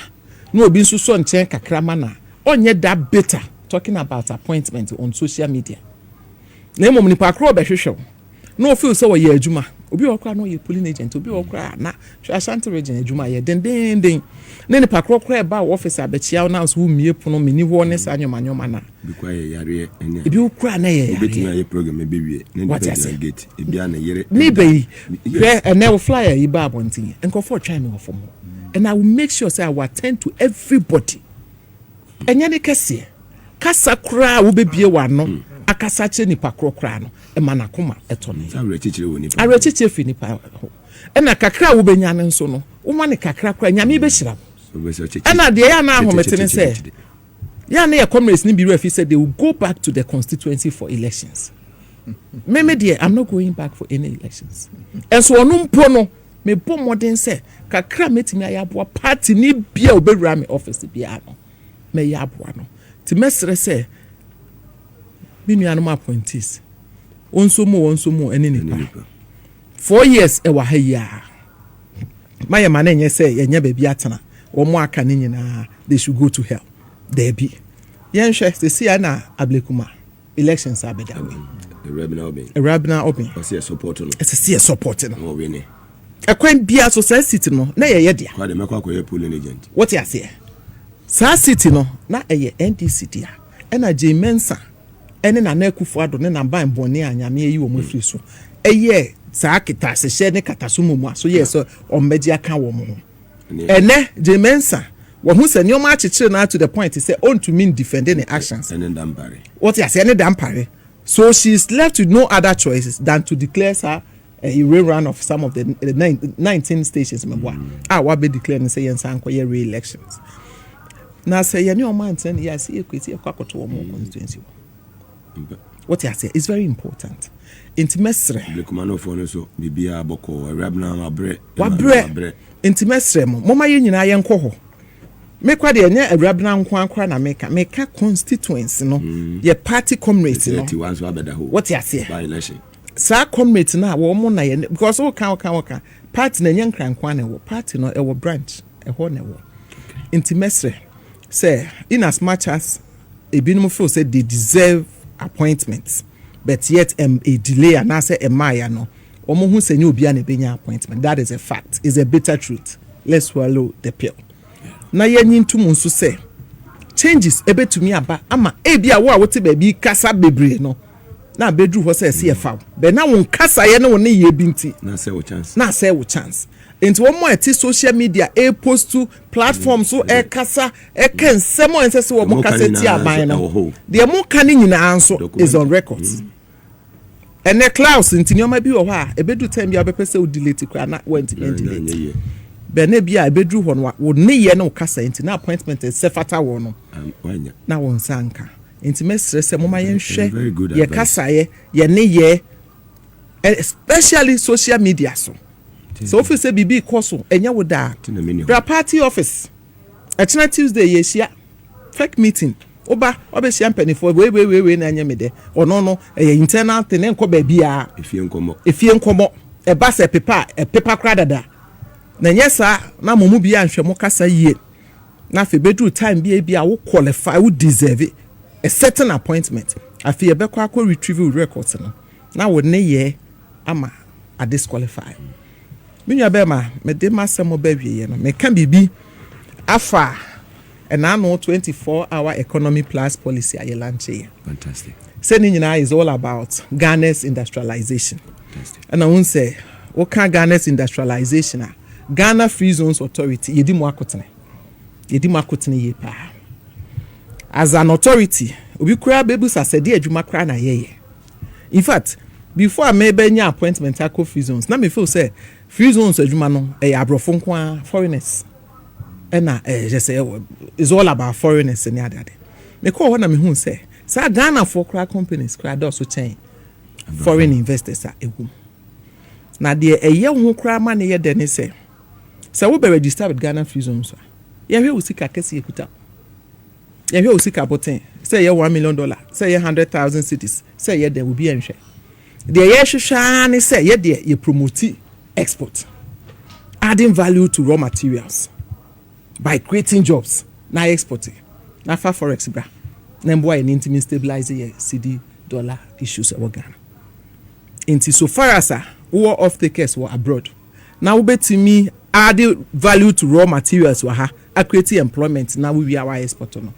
no obi nso so nchen kakra mana onye that better talking about appointment on social media na emom nipa ko behwehwe no feel so ye adwuma obi okra no ye polling agent obi okra na Ashanti region adwuma ye den na nipa ko kra ba office abechia na so mie pono meni ho ne sa nyoma na bikwa ye yare enya ebi okra na ye obetimi aye program e bewie na ndependent gate ebi ana yere ni be and now flyer yi ba abontin enko for try me ofom and I will make sure say I will attend to everybody enya ne kese kasa kra wo bebie wa no akasa che nipa kra no e manakoma eto ne arechichire wo nipa arechichire fi nipa ho ena kakra wo benya ne nso no wo ma ne kakra kra nyame be hira ena de ya na ahomete ne say ya na your comrades ni bi refi said they will go back to the constituency for elections meme dear I'm not going back for any elections and so onu mpo no me bo modern say kakra metimi ayabo party ni bia obewura me office bia no me yabo no ti mesre say binu no appointees onso mo eni nipa 4 years e wa ha ya maye ma na enye say yenye ba bia atena wo mo aka ni nyina they should go to hell there be yenhwe se sia na ablekuma elections abedawe Rabina open see support no see support no wo we ne ekwan bia so sa city no na ye dia kwa de mekwa ko ye polling agent what you say sa city no na eye NDC dia na Jean Mensah ene na Akufo Addo ne na ban bone anyame yi wo mafiri so eye sa kita se hye ne kataso mu so ye so ombeji aka wo mo ene Jean Mensah wo hu se ne o ma chichire na to the point say on to mean defending the actions ene dampare what you say ene dampare so she's left with no other choices than to declare her a rerun of some of the 19 stations wa be declaring say yensa ankoye re-elections na say any o man ten yes equity kwakoto wo mo constituency what you say is very important intimesre lekumano fo no so bibia aboko arabna mabre intimesre mo ma ye nyina ye nko ho me kwa de enye arabna nko akra na meka constituency no ye party comrades no what you say by election sa comrades na wo mo na ye because wo kan party na nye nkran na wo party no e wo branch e ho na wo intimesre say in as much as ebinum feel say they deserve appointments but yet a delay and say a maya no omo hu say obi na benya appointment that is a fact is a bitter truth let's swallow the pill na yenyin tum nso say changes ebetumi aba ama ebia wo a wote ba bi kasa bebre no na bedru ho say se fa be na won kasa ye na won ye binti na say wo chance into one more social media a post to platforms so e kasa e ken semo en se wo mo kasa ti aban no the mo kan nyina anso is on records and the clouds in Tinyoma be or why a bedroom time you have a person delete not went to delete. Benebia a bedroom one would near no cassa into no appointment as Sefata one. Now on Sanka. Intimate stress a moment share ye cassa ye ye especially social media so. So if you say BB Koso and you would die. Party office. It's not Tuesday, yes, yeah. Fake meeting. Oba champagne for way na nyame de ono no internal thing enko ba bia efie nkomo e ba se paper kradada na nyesa na momu bia anhwe mo kasa yie na fe bedru time bia wo qualify wo deserve a certain appointment afi e be kwa retrieve records no na wo ne ye ama a disqualify minya be ma me de masemo ba wie no me kan bibi afa and I know 24-hour economy plus policy at Yelanche. Fantastic. Saying is all about Ghana's industrialization. Fantastic. And I won't say, what kind of Ghana's industrialization? Ghana Free Zones Authority, as an authority, we create babies as a dear Jumakra na ye. In fact, before I made any appointment, I call free zones. Now me feel say free zones are Jumano, a abrofonkwa foreigners. And just say it's all about foreigners and other. Me call one of me who say, "Sir, Ghana for crack companies, crack also chain foreign investors are a woman." Now the a year who cry money here then say, "So we be registered with Ghana Free Zones." Yeah, we will see a case put up. Yeah, we will see a button. Say $1 million. Say 100,000 cities. Say yeah, there will be a share. The year shine say yeah, there you promote export, adding value to raw materials. By creating jobs, na exporting, na for forex bra, na boy in intimate stabilizing CD dollar issues in Ghana. Into so far as war off takers were abroad, now betting me add value to raw materials were creating employment. Now we are our exporter no,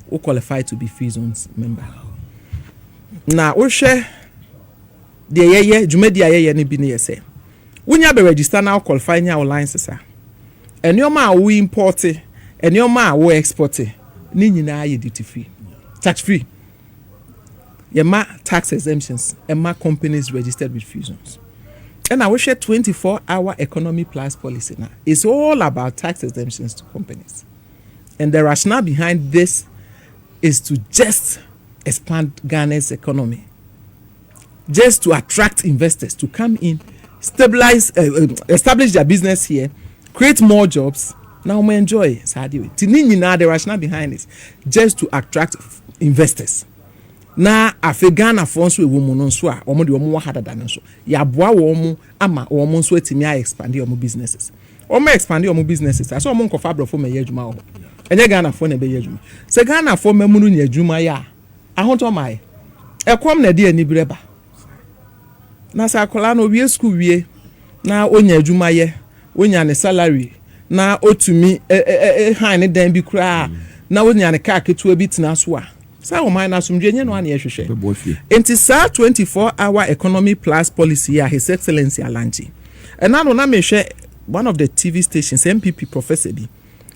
who qualify to be free zones member. Now we share the ye jumedia ye ni bini say. When you be register now qualify your licenses. And your ma we import it, and your ma we export it. Ni nyina ye duty free, tax free. Your ma tax exemptions, and ma companies registered with free zones. And I wish a 24-hour economy plus policy now. It's all about tax exemptions to companies. And the rationale behind this is to just expand Ghana's economy, just to attract investors to come in, stabilize, establish their business here. Create more jobs. Now we enjoy it. The rationale behind it just to attract investors. Now, Ghana funds we woman so omo de omo harder than so. Ya boa omo ama omo so etimi expand your businesses. Omo expand your businesses. Aso omo nkofa brofo me yedwuma ho. Enye Ghana for na be yedwuma. Se Ghana for memunu nya adwuma ya. Ahonto mai. Ekom na de ani breba. Na sa akola no wie school wie na onya adwuma ye. Wonya ne salary na otumi han dan bi kura na wonya ne car ketua bi tina so a sa wo man na somdwe nye no an ye hwehwe enti sa 24-hour economy plus policy ya His Excellency Alanchi and now na me hwe one of the TV stations MPP professor bi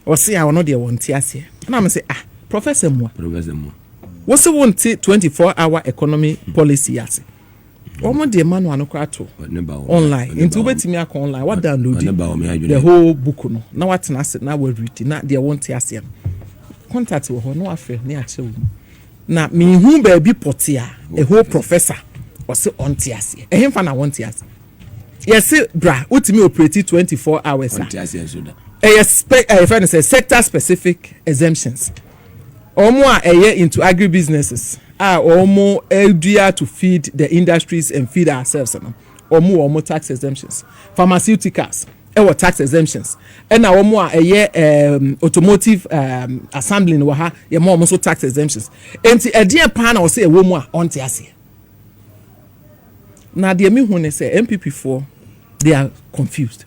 o se a wono de wonte ase na me say professor mo wo se wonte 24-hour economy policy ase Omo de manu anokrato online into betimi akọ online what download the whole book no na what na na we read na they want ase contact wo no afa na ache wo na me hu ba bi potia a whole professor or say on ase ehemfa na want ase yes bra utimi operate 24 hours sector specific exemptions omo a into agri businesses omo idea to feed the industries and feed ourselves omo tax exemptions pharmaceuticals tax exemptions and omo automotive assembling wa ha ye mo so tax exemptions enti edie pa na o say ewo a onte ase na de me hu ne say MPP4 they are confused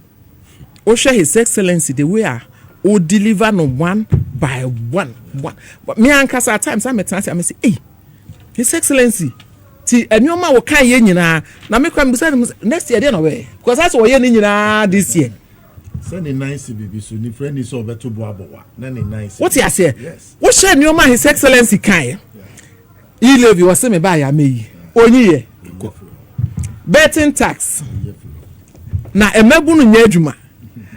o share His Excellency the way o deliver no one by one but me ankasa at times I say hey His Excellency ti enyoma wo kan ye nyina na me kwam bisa next year dey no we because that's what ye nyina this year send the nice baby so ni friend is obeto boabowa na ni nice what you say yes wo share enyoma His Excellency kan e levy wo se me ba ya meyi onyi ye betting tax na emebunu nya adwuma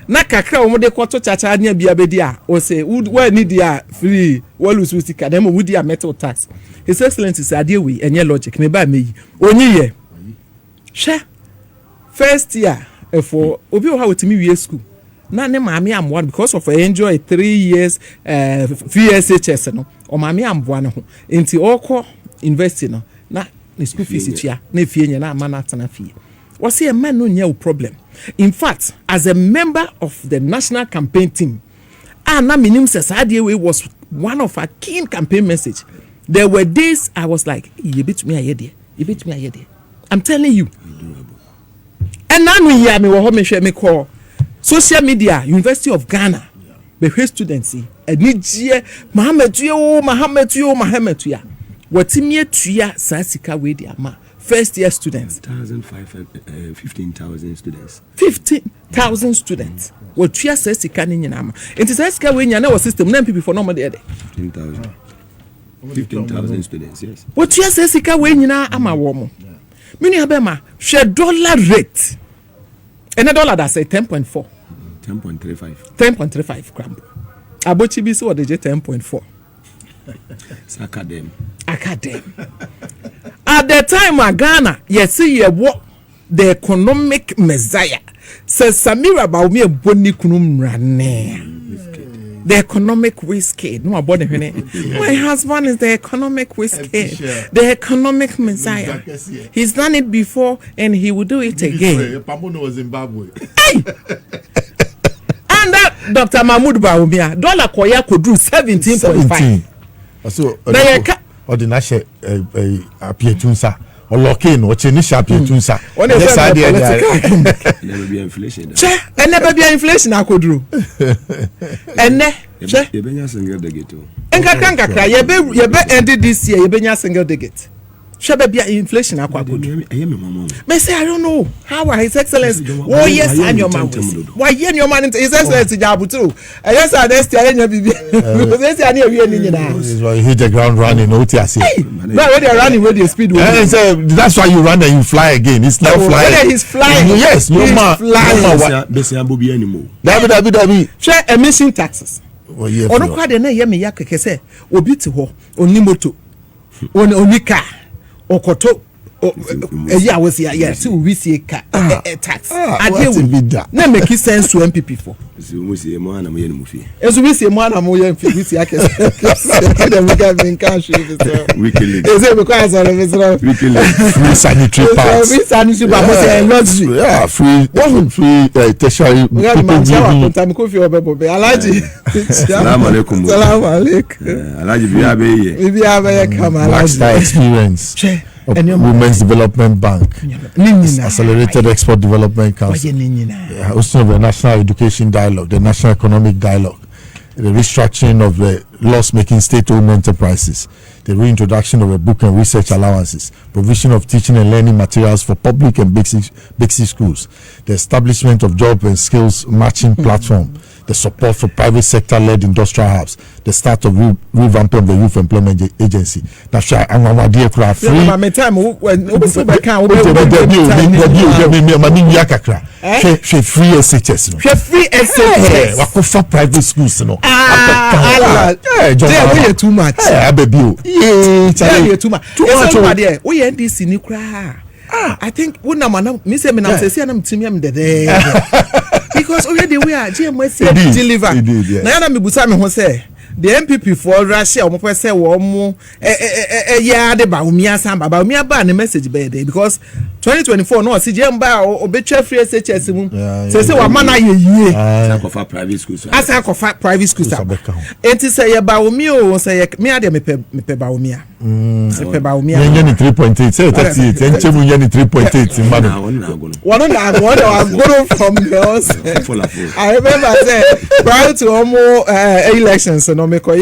na kakra wo de kwoto chacha nya bia bedi a o say we need ya free walus usika dem wo di a metal tax. His Excellency Sadie we enye logic me ba meyi onyi ye hwe first year for obi o ha wotimi wie school na ne maame amwa because of enjoy 3 years VSHS no o maame amwa ne ho enti okọ university no na ne school fees tia na fie nya na amana atana fie was say a man no nya problem. In fact, as a member of the national campaign team, Anna Minim Sadie was one of our key campaign message. There were days I was like, you beat me a year. I'm telling you. And now we hear me me call social media, University of Ghana, the students, and Nigeria, Mahama tuya. What me tuya sasika we dia ma. First year students 15,000 students 15,000 students what tria says sika ni nyina ma enti says sika we nya na system na people for no more there 15,000 students yes what tria says sika we nyina ama wo mo mini abema hwe dollar rate and a dollar that say 10.4 10.35 gram abochi bi so what dey 10.4 academic. At the time of Ghana, yes, see what the economic messiah says Samira Bawumia boni kunum rane. The economic whiskey. No about my husband is the economic whiskey. The economic messiah. He's done it before and he will do it again. Hey! And that Dr. Mahmoud Bawumia, dollar koya could do 17.5. So the national apietunsa or locking or chenisha apietunsa. Never be inflation. And never be inflation I could do. And ne single digit. And kakra ye be ended this year, ye single digit. Shall be inflation I could do. May say I don't know how His Excellency. Oh yes, and your man. Why yen your man His Excellency Jabu too. And yes, I just tell you because I near you in you hit the ground running. No TSC. But when you're running with your speed, that's why you run and you fly again. It's not flying. He's flying. Yes, no man. Dabi. Share emission taxes. Ono kwa de na ye me yakeke se obi te ho oni moto oni car okoto eya was ya see we see car tax adewe na make sense to MPP for we see mo ana mo ye no fi ezu we see mo ana mo ye we see akese dem ga bin cash weekly eze because of the free sanitary pads free sanitary pads luxury free tertiary people tam ko fi obebo be alaji assalamu alaikum alaji biya be ye come alaji experience Women's Development Bank, Accelerated Export Development Council, also the National Education Dialogue, the National Economic Dialogue, the restructuring of the loss-making state-owned enterprises, the reintroduction of a book and research allowances, provision of teaching and learning materials for public and basic schools, the establishment of job and skills matching platform, the support for private sector-led industrial hubs, the start of revamping of the Youth Employment Agency. That's why I'm a dear craft free. My time when free SHS. Free SHS. What for private schools? No. Too much. Baby. Yeah, too much. We NDC ni cry. I think when na me say me na say na mtimi am dede. Because already we are GMS deliver. Na na me busa me ho say the MPP for Russia omo pe say wo mo ya de Bawumia samba Bawumia ba ne message be there because 2024 no si jemba obetwa free SHS mu say wa mana ye for private schools asa ko for private schools enti say ya Bawumia o say me ade me pe Bawumia me pe Bawumia nye ni 3.8 say 38 enche mu nye ni 3.8 mano one na go from girls I remember say prior to almost elections no me ko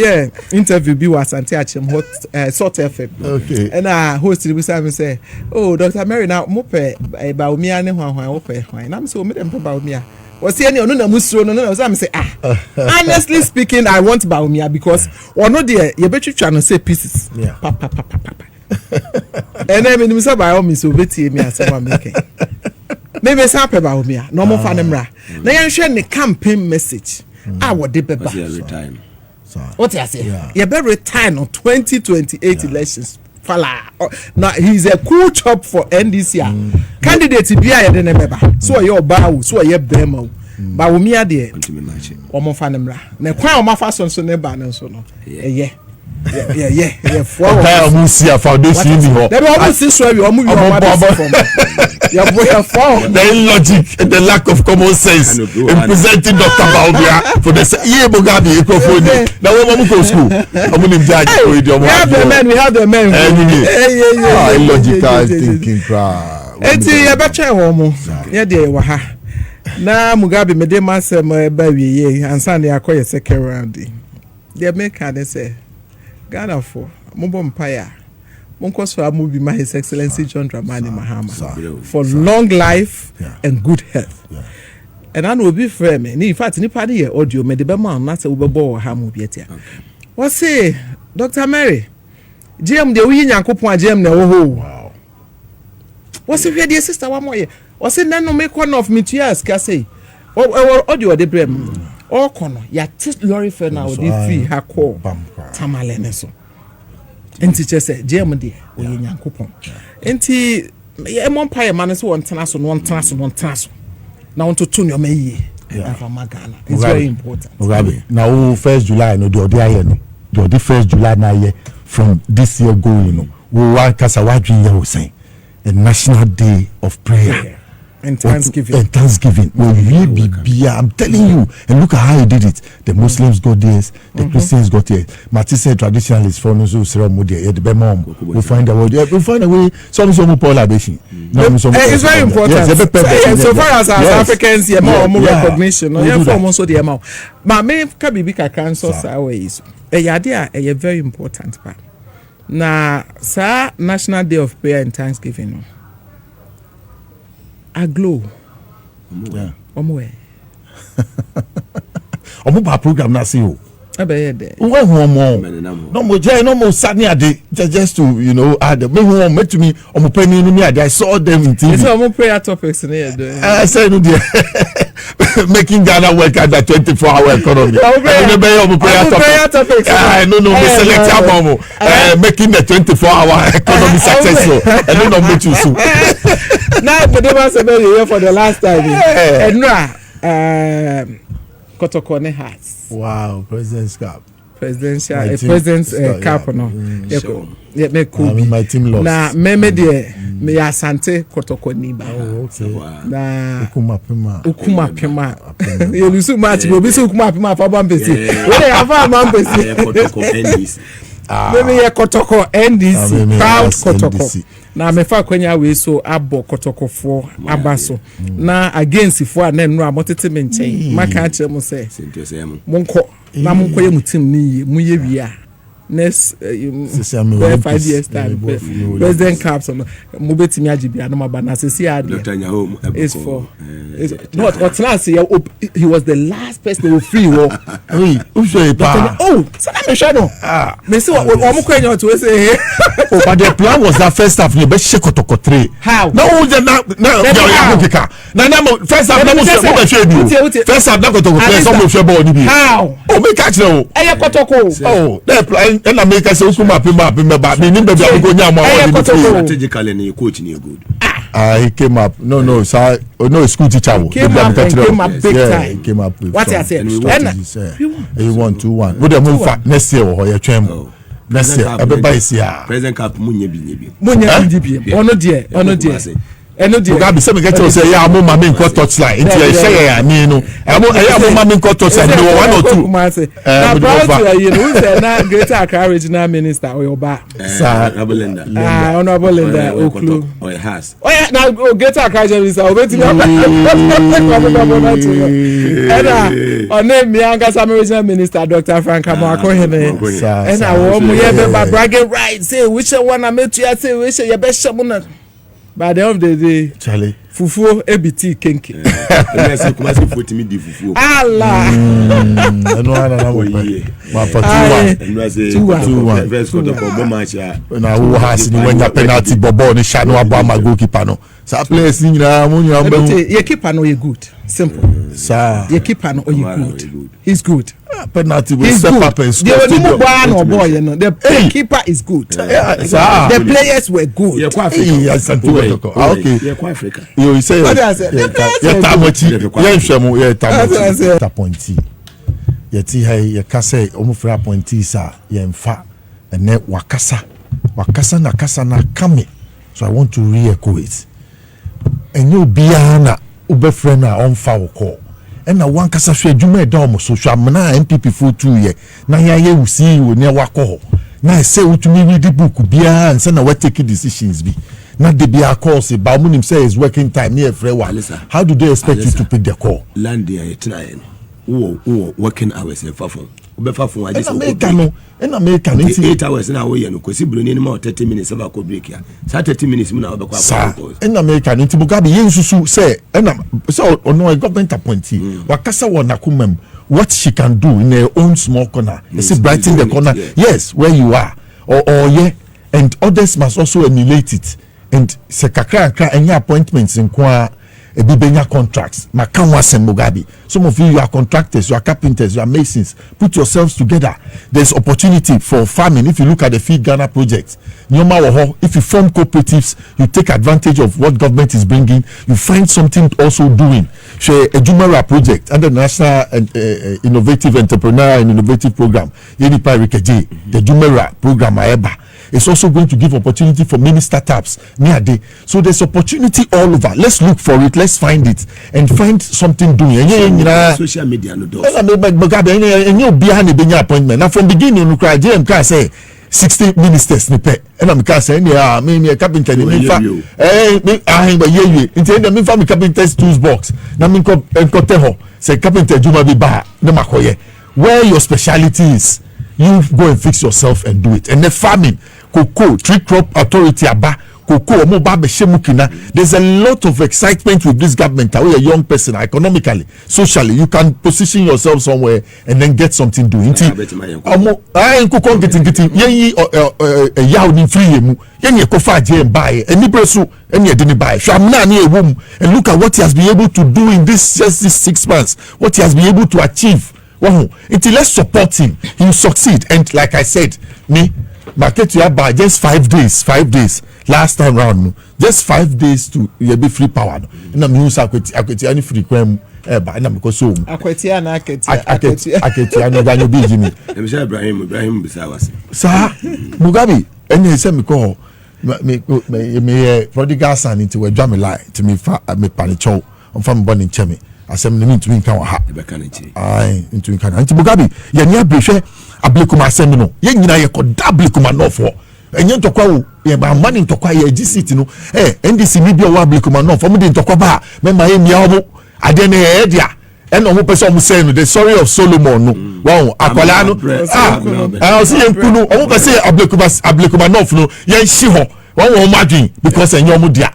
interview bi was anti achem hot sort FM okay and host the we say oh Dr. Mary now mo pe Bawumia ne hwan wo pe hwan na me say o me dem pe Bawumia was say any onu na musuro no so am say honestly speaking I want Bawumia because ono there ye betwitwa no say pieces And I mean, Mr. Bawumia so beti me asema make. Maybe say pe Bawumia. No more fa nemra. Na yan hwe ne campaign message. I would de beba. What you say? You better retire on 2028 elections. Fala. Now he's a cool chop for NDC. Candidate be a de member. So you Bawu, so you Bema. Bawumia de. Omo fa nemra. Na kwan omo fa so ne ba no so no. Yeah. For foundation in the they almost see so you from your boy for the illogic and the lack of common sense in presenting Dr. Bawumia for the Mugabe microphone. Now we go school. We have the men. Illogical thinking crowd. Eti ya beche homo. Ya de wa ha. Na Mugabe me de masem ba wiye ansa na akoye second round. They make can say Ghana for Mumbo Empire. Munkoso movie my His Excellency John Dramani Mahama for long life and good health. And I will be fair me. In fact, ni party audio me de be man na se wo bebo ha mu bietia. What say Dr. Mary? GM de wi nyankopon GM na wo ho. Wow. What say the sister wa moye? What say nano make one of me tears ka say. Audio de brem. All corner ya test lorry for now the free ha call tamalene so enti che say gem de o yanyankopon enti e mon paye man so won tena so na won to tun your maye from Ghana. It's very important. Mugabe now 1st July no the aye no the 1st July na year from this year going no we want kasa wadwin ye wo say a national day of prayer. And Thanksgiving. Well, really be I'm telling you. And look at how he did it. The Muslims got theirs, the Christians got theirs. Mati said traditionalists for no so we'll find a way. We'll find a way. Some Paula Beshi. It's very important. So far as Africans, more recognition. No, for also the amount. But me kabibi ka cancer ways. A very important part. Na sa National Day of Prayer and Thanksgiving. A glow. Yeah. Omwe. Omo ba program na see o. Abeye de. Why no more sadly ade just to add me who met me omo penny ni ade I saw them in TV. It's omo prayer topics in here. I said no there. Making Ghana work at the 24-hour economy. Prayer topics. We select Momo. Making the 24-hour economy successful. I don't know what you so. Now, but they must have been here for the last time. And now, Kotokone has. Wow, President's Cup. President's Cup, no. Yeah, me cool. My team lost. Na me de me asante Kotokone ba. Oh, okay. Na Ukuma Pema. You lose match, go be so Ukuma Pema for Bambesi. We have a Bambesi. Maybe Kotoko NDC, proud Kotoko. Na me fa kwanya we so abo Kotoko for abaso. Na against for na no amotete me nchen. Maka a kire mo say. Monko na monko ye mutim ni mu ye wia. Next 5 years time President Caps mo betimi agibia no maba na sesi ade is for not what last year he was the last person who free war so na me sure no me say o mo kwenya to say but the plan was that first half you be shekotoko 3 how no first half na mo be first half na kotoko 3 so mo hwe ball ni bi how o me catch no e kotoko the plan and America says Ukuma Pema but me nimbe bia go nya ma strategically ni coach ni good. He came up no sir no school teacher came up big time. He came up with what I said he won 2-1 with the move next year or your champ next year everybody is here President Cup munye bi ono there Mugabe say me get to say ya mo ma me nko touchline nti e share ya ni no ya mo ma me nko touchline no 1 or 2 na proud you say na Greater Accra Regional Minister Oyoba Honorable Linda Oklu has na Greater Accra Minister obeti on me anga Regional Minister Dr. Frank Amako hene and I wo mo ye be bragging right say which one I met you say which you best by the end of the day, Charlie, fufuo ebiti kenke na se kuma se fotimi di fufuo ala eno ana na mo ma fatu na se 2-1 verse ko to bo match a na wo ha si ni wanya penalty bobo ni sha no abo ama goalkeeper no sa players ni nyina mo nyina mba ye keeper no ye good simple sa ye keeper no ye good he's good penalty will step up and score the boy no the keeper is good the players were good ye kwa okay ye kwa Africa you say ye tamochi ye nhwemo ye tamochi ta pointi ye ti hai ye kase omo fra pointi sa ye mfa ene wakasa na kame so I want to re-echo it enyo bia na ubefre na onfa woko ena wan kasa hwe adwuma eda omo so hwa amna MPP for 2 year na ya ye usi wo ne wakọ na say utumi read the book bia and say na we take decisions bi na de bia call say ba munim say is working time near free wa how do they expect you to pick the call land there tena wo working hours e fafon obefa fun aje so in America 8 hours na wo ye no kwesi bro ni ma 30 minutes ba ko break ya sa 30 minutes mu na obekwa kwa in America nti Mugabe yensusu say so ono government appointee wakasa wona kumam what she can do in her own small corner is brighten the corner yes where you are or yeah and others must also emulate it and se kakra any appointments in kwa ebibenya contracts makanwa Mugabe some of you are contractors, you are carpenters, you are masons, put yourselves together. There's opportunity for farming. If you look at the Feed Ghana project, if you form cooperatives, you take advantage of what government is bringing, you find something also doing. So a Jumara project under the National Innovative Entrepreneur and Innovative Program, the Jumara program Aeba. It's also going to give opportunity for many startups near day. So there's opportunity all over. Let's look for it. Let's find it and find something doing. Social media no do. And you behind the appointment. Now from beginning, you cry. JM can say 60 ministers ni pe. And I'm can say me carpenter ni me fa. But ye. Into the me fa me carpenter's tools box. Na me ko teho. Say carpenter juma be ba. Na makoye. Where your speciality is, you go and fix yourself and do it. And the farming. Cocoa, Tree Crop Authority aba, cocoa, there's a lot of excitement with this government. Are a young person, economically, socially, you can position yourself somewhere and then get something doing. And look at what he has been able to do in this 6 months, what he has been able to achieve. Until let's support him, he will succeed. And like I said, market you have by just 5 days last time round, just 5 days to be free power. And I'm using akweti any free crime ba na because so akweti na aketi no ganyo bi jimi Ibrahim bisawase sa Mugabe eni se me ko me prodigal son into we dwa me lie to me fa me panicho on fam born in chemi asem ne ntumi nka wa ha be kan nti ai ntumi nka na nti Mugabe ye nya brehwe ablekuma asem no ye nyina ye ko dablekuma no fo enye ntokwa wo ye ba mani ntokwa ye GCT no NDC mi bi o wa ablekuma no fo mu de ntokwa ba me ma ye mia omo ade ne ye dia eno mo pese omo say no the story of Solomon no wow akwala no o si ye nkunu omo pese ablekuma no fo no ye hyi ho wo madwin because enye omo dia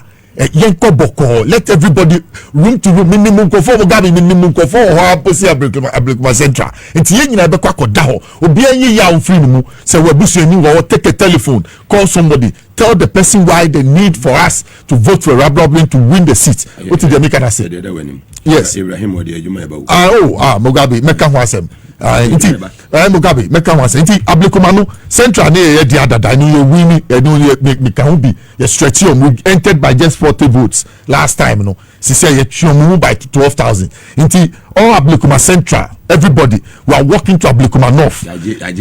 yenko boko let everybody room to room minimum kofo Mugabe minimum kofo ho aposi ablekuma central enti ye nyina be kwakoda ho obi anyi ya ofri mu say we busuani wo take a telephone call somebody tell the person why they need for us to vote for Rabroblin to win the seat what did they make us say yes Ibrahim odi adwuma e ba Mugabe meka ho asem inti Mugabe meka ho asem inti ablekuma no central na ye dia dada ni ye win me ka ho bi ye stretch you entered by just 40 votes last time no she say ye twom by 12,000 inti all ablekuma central everybody we are walking to ablekuma north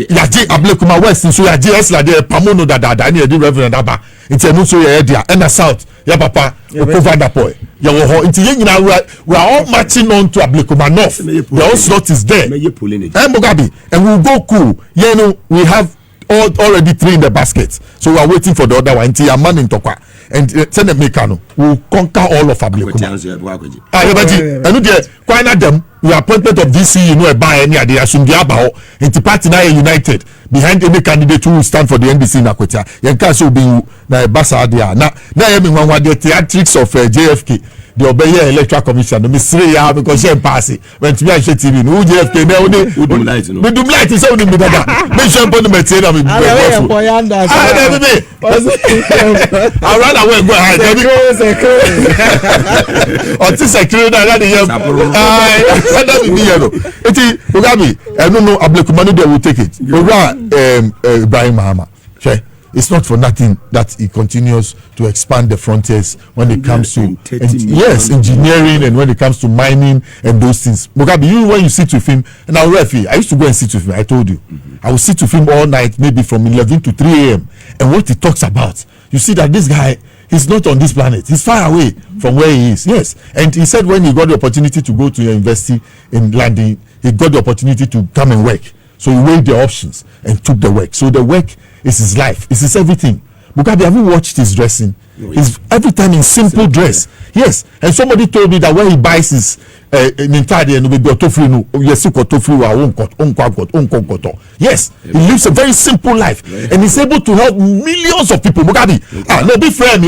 yaje ablekuma west so yaje esla de pamono dada ni the reverend aba inti no so ye dia and south ya papa over that boy ya wo ho inti ye nyina we are all marching on to ablekuma north the whole slot is there Mugabe and we will go cool you know we have already 3 in the basket so we are waiting for the other one until man in tokwa and send the mekano will conquer all of ablekuma and there kwina dem we appointment of DC you know e buy any ade asumdi aba into party na united behind any candidate who will stand for the NDC na kwetia yen ka so be na basa dia na ye me nwanwa the theatrics of JFK the obey electoral commission no me sire ya because she pass it when to me share TV no JFK na only me do light say only me dada me share pon me tie na me I ran away go hide until security na the year that be here no eti Mugabe no Ablekumani they will take it Ibrahim Mahama it's not for nothing that he continues to expand the frontiers when it comes to engineering and when it comes to mining and those things. Mugabe, when you sit with him, and I used to go and sit with him. I told you, I will sit with him all night, maybe from 11 to 3 a.m. And what he talks about, you see that this guy, he's not on this planet. He's far away from where he is. Yes, and he said when he got the opportunity to go to a university in London, he got the opportunity to come and work. So he weighed the options and took the work. So the work is his life. It's his everything. Mugabe, have you watched his dressing? He's every time in simple dress. Yes. And somebody told me that when he buys his yes, he lives a very simple life and he's able to help millions of people. Mugabe, no be friend me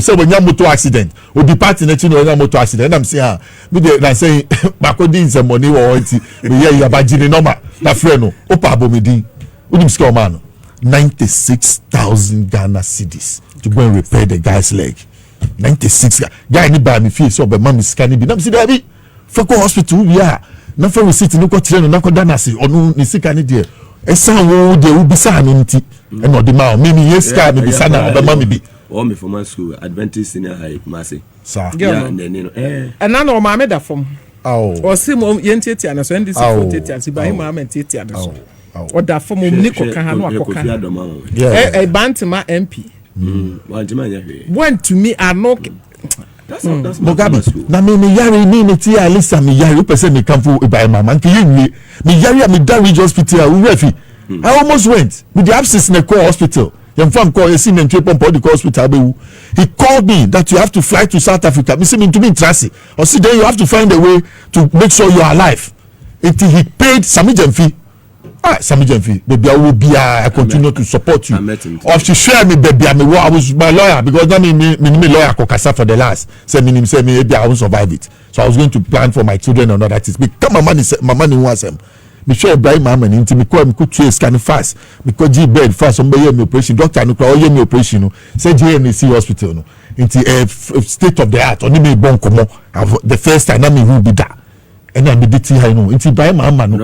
say when you motor accident or be part in a motor accident. And I'm saying I'm saying Bakodi is money or me hear you about Jini normal. Na friend no opa abomidi unim score man 96,000 Ghana cedis to go and repair the guy's leg. 96 guy ni ba me feel so be mama scan bi na me see that Fako hospital we are na for receipt no ko tire no na ko dana se onu ni sika ni de esan wo de wo bisa no nti e no de ma me yes ka me bisa na be mama bi o me from school Adventist senior high Kumasi sa yeah and then and na o ma me da from o si mo yentiatia na so ndisi for tiatia si ba hima ma tiatia na so o da from ni ko kan ha no akoka Bantima MP went to me are no that's Mugabe na me yari ni ti Alisa me yari person me come for by mama nke me yari me da region hospital we refi I almost went with the abscess in the core hospital He called me that you have to fly to South Africa. Me say me to me Tracy. Or see then you have to find a way to make sure you are alive. Until he paid Sami Jemfi. Sami Jemfi, baby, I will be. I continue to support you. Or she share me, baby, I was my lawyer because that me lawyer kokasa for the last. Say me maybe I won't survive it. So I was going to plan for my children and all that. Because my money wants them. Me sure Ibrahim Mahama nti me call me could trace scan fast because G bed fast some me operation doctor no call me operation no say JNC hospital no nti state of the art only me bon komo the first time na me who be that and I be DT high no nti Ibrahim Mahama no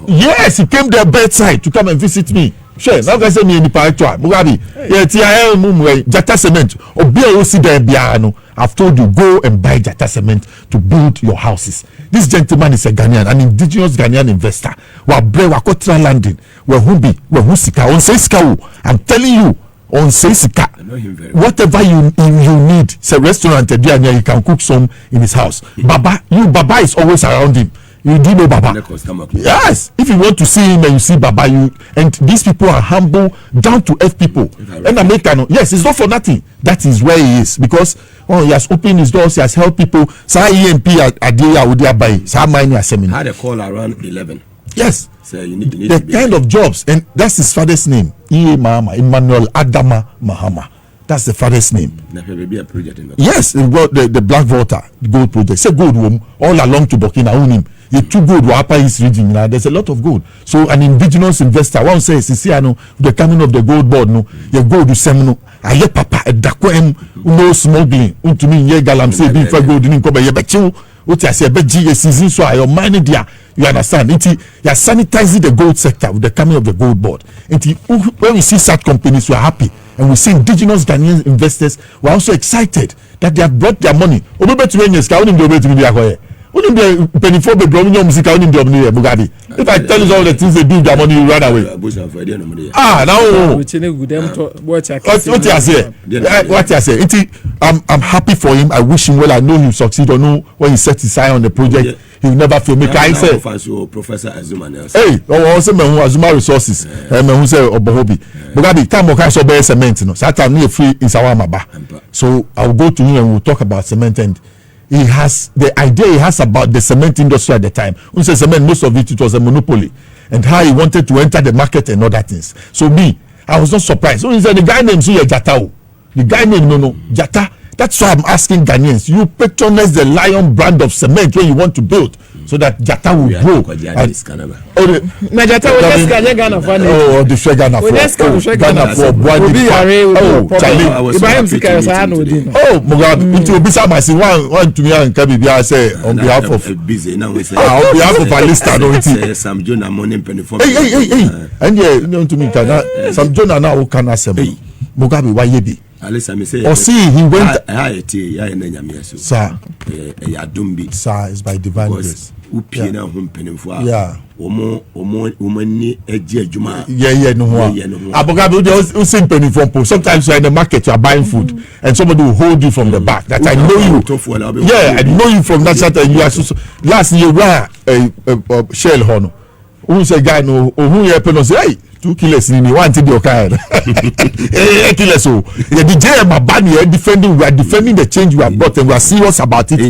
yes he came there bedside to come and visit me sure now guys say me ni pa actual Mugabe yeah TIL mumwe Jata cement obi o si there bia no I've told you go and buy Jata cement to build your houses. This gentleman is a Ghanaian, an indigenous Ghanaian investor. Wakotra landing, who sika on sika. I'm telling you on sika. Whatever you need, it's a restaurant you can cook some in his house. Baba is always around him. You do know Baba. Yes, if you want to see him and you see Baba, and these people are humble, down to earth people. And American, yes, it's not for nothing. That is where he is because he has opened his doors, he has helped people. Sa EMP Adia would buy. Sa mine seminar. Had a call around 11. Yes. So you need the kind of jobs, and that's his father's name. Mahama, Emmanuel Adama Mahama. That's the father's name. Yes, the Black Water gold project. It's a gold room all along to Burkina Unim. The two gold were upper East region. There's a lot of gold. So an indigenous investor, one says, the coming of the gold board, no, your gold is seminal. Aye papa, a dakwem, no smuggling. To me, ye galam say, being for gold in Kobe, ye bet you, what I say, bet G season, so I am mining there. You understand? You are sanitizing the gold sector with the coming of the gold board. When we see such companies, we are happy. And we see indigenous Ghanaian investors who are also excited that they have brought their money. If I tell you all the things they do with their money, you run away. Now what I say? I'm happy for him. I wish him well. I know he'll succeed. Or know when he sets his eye on the project, he'll never fail. I say, Professor Azuma. Hey, also Azuma resources. Who say Obohobi. Mugabe, time okay so be cement. No, so I'm near free in Sawamaba. So I'll go to him and we'll talk about cement and. He has the idea he has about the cement industry at the time. When say cement, most of it was a monopoly, and how he wanted to enter the market and other things. So I was not surprised. So he said the guy named Jata. The guy named Jata That's why I'm asking Ghanaians, you patronize the Lion brand of cement when you want to build, so that Jata will grow. Na Jata will just Ghana for the share Ghana for Boadu. Ibrahim Sikara Mugabe, into Bisa Masi one to me and Kabi say on behalf of Alista, some Jonah money penny for hey, and yeah, to me, some Jonah now can assemble Mugabe, why ye be? Alisa me say, or see, he went. Sir, sir, is by divine grace. Yeah. Yeah, no. Abogabe, you sing penny from. Sometimes you're in the market, you are buying food, and somebody will hold you from the back. That I know you. Yeah, I know you from that side. And you are so. Last year, where a shell honor. Who say guy no? Who you happen to say? Hey. 2 kilos in the one to the kind. Kilos. So the DJ Mabani defending. We are defending the change we have brought, and we are serious about it. No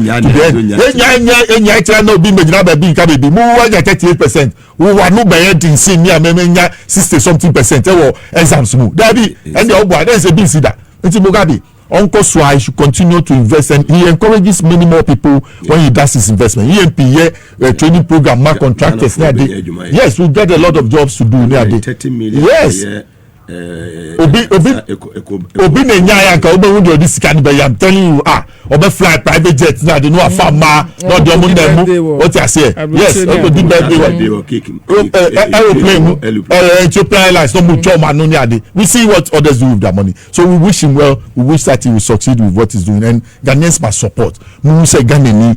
be 38%. We were no bad in senior 60-something%. Exam smooth. And the other there's a big see that. It's Mugabe. Uncle Swai should continue to invest, and he encourages many more people when he does his investment. EMP training program, mark contractors. Yes, we get a lot of jobs to do. 30 million. Yes. Obi ne nyaya ka obi wundo this can be. I'm telling you, obi fly private jet na de no afama not the money mu what you say. Yes, obi do birthday aeroplane Ethiopian Airlines no mu choma no ade. We see what others do with their money, so we wish him well. We wish that he will succeed with what he's doing, and Ghanaians must support. Mu say Ghana ni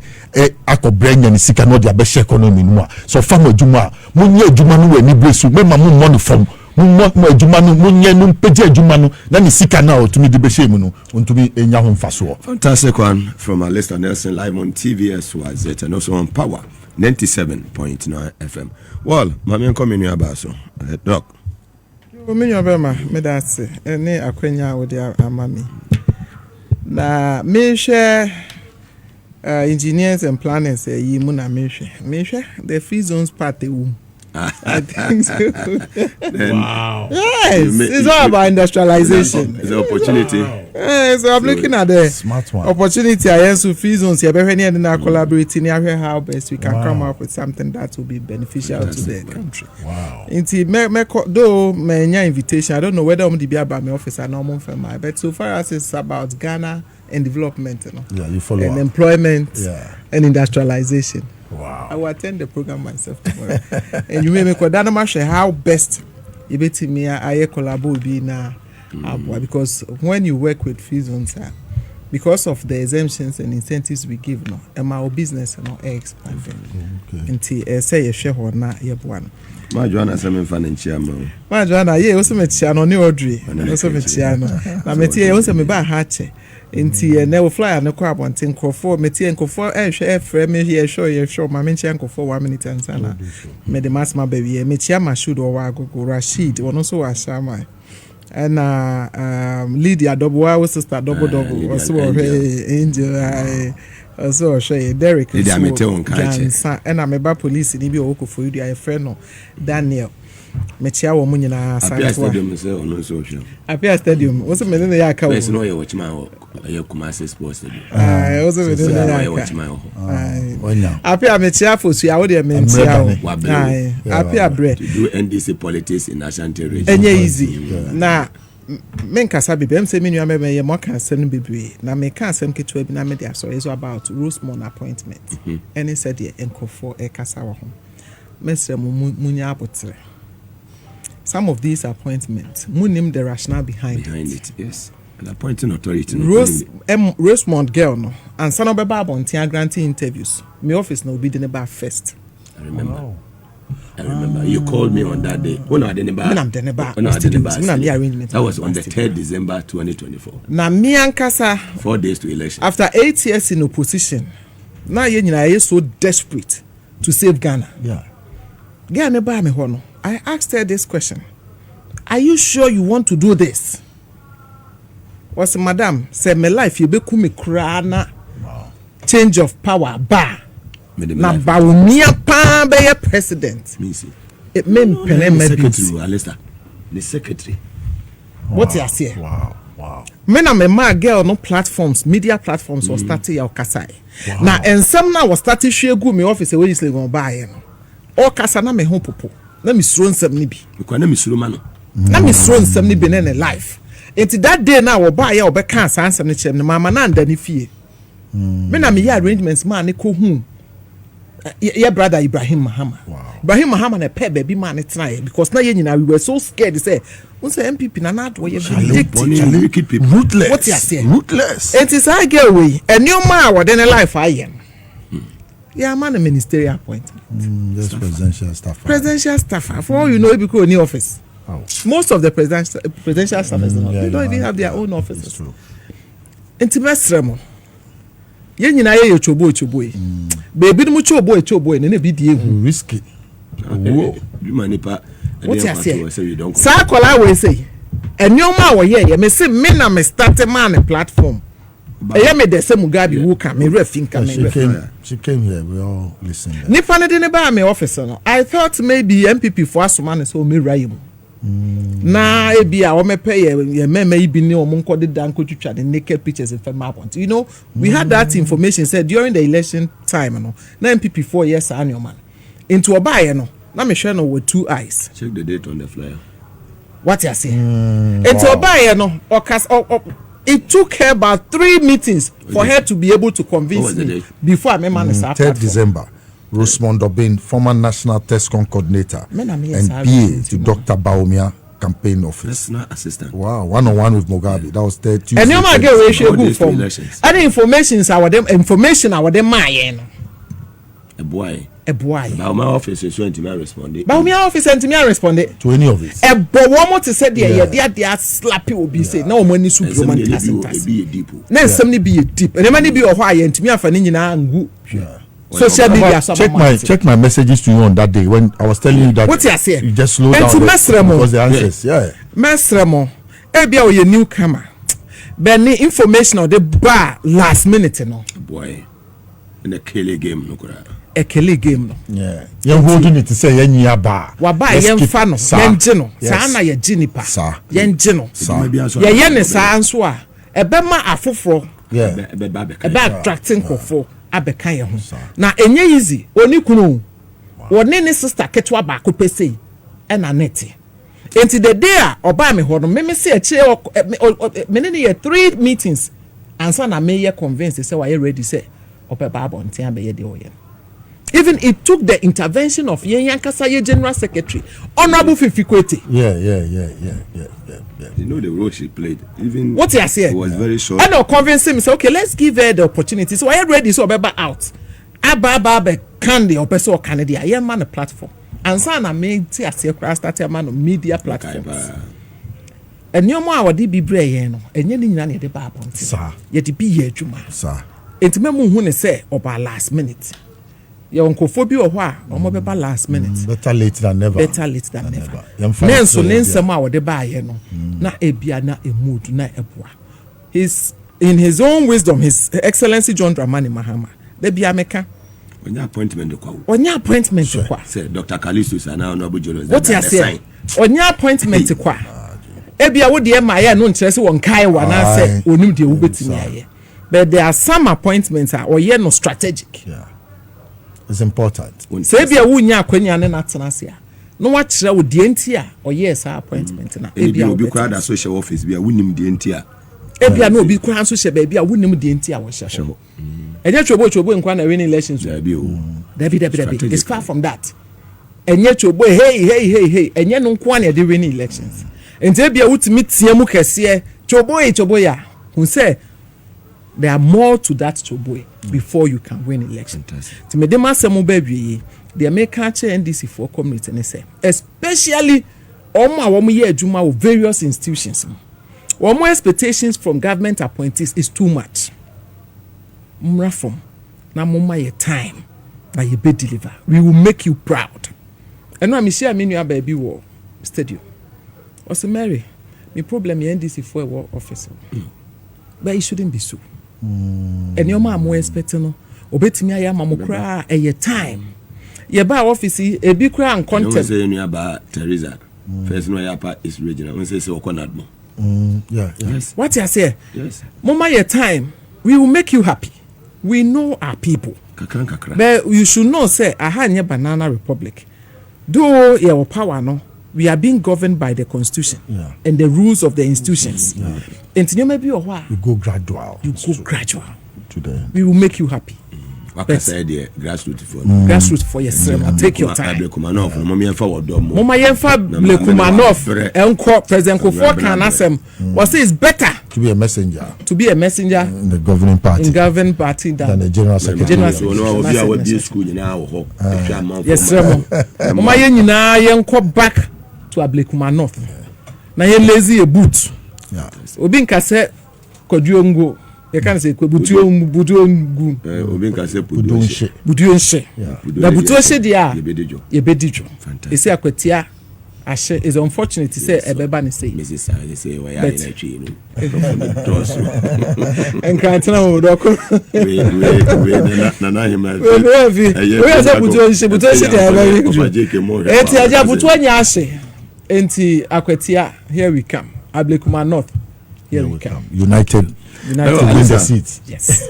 akobrenye ni sika no dia be share economy no. So farm ejuma mu nye ejuma no we ni bresu me ma mu money from mo adwuma no mo nye no pege adwuma no na ne sika na otumi de be shame no ontumi enya ho mfaso. Fantastic one from our listener Nelson live on TVS was it, and also on Power 97.9 FM. Well, mama come in about so doc me nyobema me da se ene akwanya wo de amami na me share engineers and planners yi mu na me hwe the free zones part I think so. Wow. Yes, it's all about industrialization. It's an opportunity. Yeah, so I'm looking at the smart one. Opportunity. I am so free zones. You better need to collaborate in how best we can come up with something that will be beneficial to the country. Wow. Though my invitation, I don't know whether I'm to be about my office or not for my, but so far as it's about Ghana and development, yeah, you follow and up. Employment, and industrialization. Wow. I will attend the program myself tomorrow. And you may make how best you bet me I collaborate be now because when you work with free zones, because of the exemptions and incentives we give now, and our business and expanding. Until say a shareholder na one. My Joanna some financial man. My Joanna, yeah, also met Chiano New Audrey, also met Chiano. I met here also me by Hatche. Inti never fly no crab on tin for meti and for share frame here show my mention for 1 minute and sana me the mass my baby me chiama should or go Rashid or also Ashama and Lydia double sister double also angel also show Derek and I'm about police in Ibio for you a friend no Daniel Mechia wo munyina Apia Stadium what's the meaning ya ka no you watch my Kumasi Sports Stadium what's the meaning ya watch my Apia Mechia for so ya wo de mentia Apia bre to do NDC politics in Ashanti region enye easy na menkasa bibi em se me nua me ye mo kan asem bibi na me kan asem ketua bi na me dey so is about Rosemont appointment and he said ye enkofo e kasa wo ho mesre munya apotre. Some of these appointments, munim the rationale behind it. Yes, an appointing authority. Rosemont girl no, and son of a babon granting interviews. My office no be the bar first. I remember. You called me on that day. When I didn't bar. That was on the 3rd December 2024. Na me ankasa 4 days to election. After 8 years in opposition, now you so desperate to save Ghana. Yeah. Ghana bar me hono. I asked her this question. Are you sure you want to do this? Was madam said my life you be Kumi Krana change of power bar. Na Bawumia pa be president. It mean secretary Alista. The secretary. What you say? Wow. Wow. Me na me ma girl no platforms, media platforms was starting your kasai. Na ensem na was starting share go me office wey you go buy no. O kasa na me ho popo. Na me suro nsem ni bi. Because na me suro ma no. Na me suro nsem ni bi na life. Enti that day na wo buy ya obeka asa nsem ni chem na mama na ndani fie. Me na me ya arrangements ma ne ko hu. Your brother Ibrahim Mahama. Wow. Ibrahim Mahama na pay baby man try because now we were so scared to say we say MPP na not we wicked people. Ruthless. What you say? Ruthless. It is I get away. A new man what in life I am. Yeah, man a ministerial appointment. Just presidential staff. Presidential staff. For all you know, it become a new office. Oh. Most of the presidential staffers they don't even have their own offices. That's true. Intimate ye nyina ye chobo baby no chobo ne bi die hu Risky. Whoa. You manipa. what you say So you don't. sa kola we say enyoma wo ye me say me na me start man platform e me de se Mugabe who can me refinka me She came here. We all listened. nipa ne de ne ba me office no I thought maybe MPP for asoma so me rayi mu na ebi a o me pay ye meme ibi ni o mo nkode dan ko twitwa the naked pictures in Fema point. You know, we had that information said during the election time no na MPP 4 years annual man into obaye no na me hwe no with 2 eyes. Check the date on the flyer. What you say? Into obaye no it took her about 3 meetings for her to be able to convince me before I man 3rd December. Rosemond Obin, former National TESCON coordinator, and PA to Dr. Bawumia campaign office. National assistant. Wow, 1-on-1 with Mugabe. That was 30. And you might get ratio good from any information our them my A boy. Bawumia office is going to me respond. Bawumia office and to me responded to any of it. A bowomo to say there they are slappy will be say no money soup roman then somebody be a deep and money be or why and to me after ngu social media. Check my messages to you on that day when I was telling you that. What you say? You just slow down because the answers. Yeah. Mesremo. Ebia o ye newcomer. Benny information on the bar last minute no. Boy. In the Kelly game no kura. A Kelly game no. Yeah. You holding it to say yen ya bar. Wa ba yen fa no. Yen gino. Sa na ye ginipa. Sa. Yen gino. Ye yen ne sa anso a. Ebe ma afoforo. Yeah. Ebe attracting kofo. Abeka ye ho na enye easy oni kunu woni ne sister ketwa ba ko pese e na neti enti the day a oba me ho no me se achi me ne ye 3 meetings ansa na me ye convinced say why ready say ope ba bonten abe ye de oye even it took the intervention of yen yankasa ye general secretary honorable Fifikwete. Yeah. You know the role she played. Even what you say? It was very short. I know convincing me say okay, let's give her the opportunity. So I ready so be out. Aba candy or person Canada. I am man a platform. And so na me ti ase kra start a man media platforms. And you more what be brave no. Enye ni nyina na de ba abonti. Sir. Ye de bi ye adwuma. Sir. Enti memu hu ne say oba last minute. Ye onkofo bi ohwo a omo be ba last minute. Better late than never. Better late than never. Nenso nensem a wode ba ye no. Na ebia na emood na eboa. In his own wisdom, His Excellency John Dramani Mahama. De bia meka. Onya appointment kwa. Onya appointment kwa. Say Dr. Kalisto sana honorable journalist. What you say? Onya appointment kwa. Ebia wo de ma ye no nkyere se won kai wa na say onim de wo betimi aye. But there are some appointments are or ye no strategic. Yeah. It's important. Say bia wo nya akwanya ne na tena se a. No wa kire wo de enti a or yes appointment na ebia obi kwa da social office bia wonim de enti a. Ebia na obi kwa so hye ba bia wonim de enti a wo hye. Enye chobo nkwa na win elections. Dabi. It's far from that. Enye chobo hey. Enye no nkwa na de win elections. Enti bia wutimi tie mu kese chobo ya. Who say there are more to that chobo before you can win elections. To me dem asem ba wie the American NDC for community ne say especially omo ye adwuma with various institutions. More expectations from government appointees is too much. Mra from na mama your time na you be deliver. We will make you proud. And now me share me new baby war studio. Was Mary, me problem NDC for a officer. But it shouldn't be so. And your mom more expecting no obetimi aya mamokra a time. Ye ba office e bi kra and content. Say you about Teresa. First no yapa is regional. When say okonadmo. Yes. What you say? Yes. Mama, your time, we will make you happy. We know our people. Kakra. But you should know, say, I had a banana republic. Though your power, no, we are being governed by the constitution and the rules of the institutions. And you maybe a while. You go gradual. To the we will make you happy. What I said, grassroots for yourself. Take your time. Mama Yenfa Blekumanov, Enko President Kufuor can ask him. Was it's better to be a messenger in the governing party than the general secretary. Yes, sir. Mama Yenina Yenko back to Blekumanov. Na ye lazy a boot. Obinka say Kodiongo. You can say Budiongu. Obinka say Budionche. The Budionche dia Yebedijo. You say Akwetia Ashe is unfortunate to say Ebebani say. Mrs. I say why I and can't know Doko. We are Budionche. Enti Akwetia, here we come. Ablekuma North, here we come. United win the seat. Yes.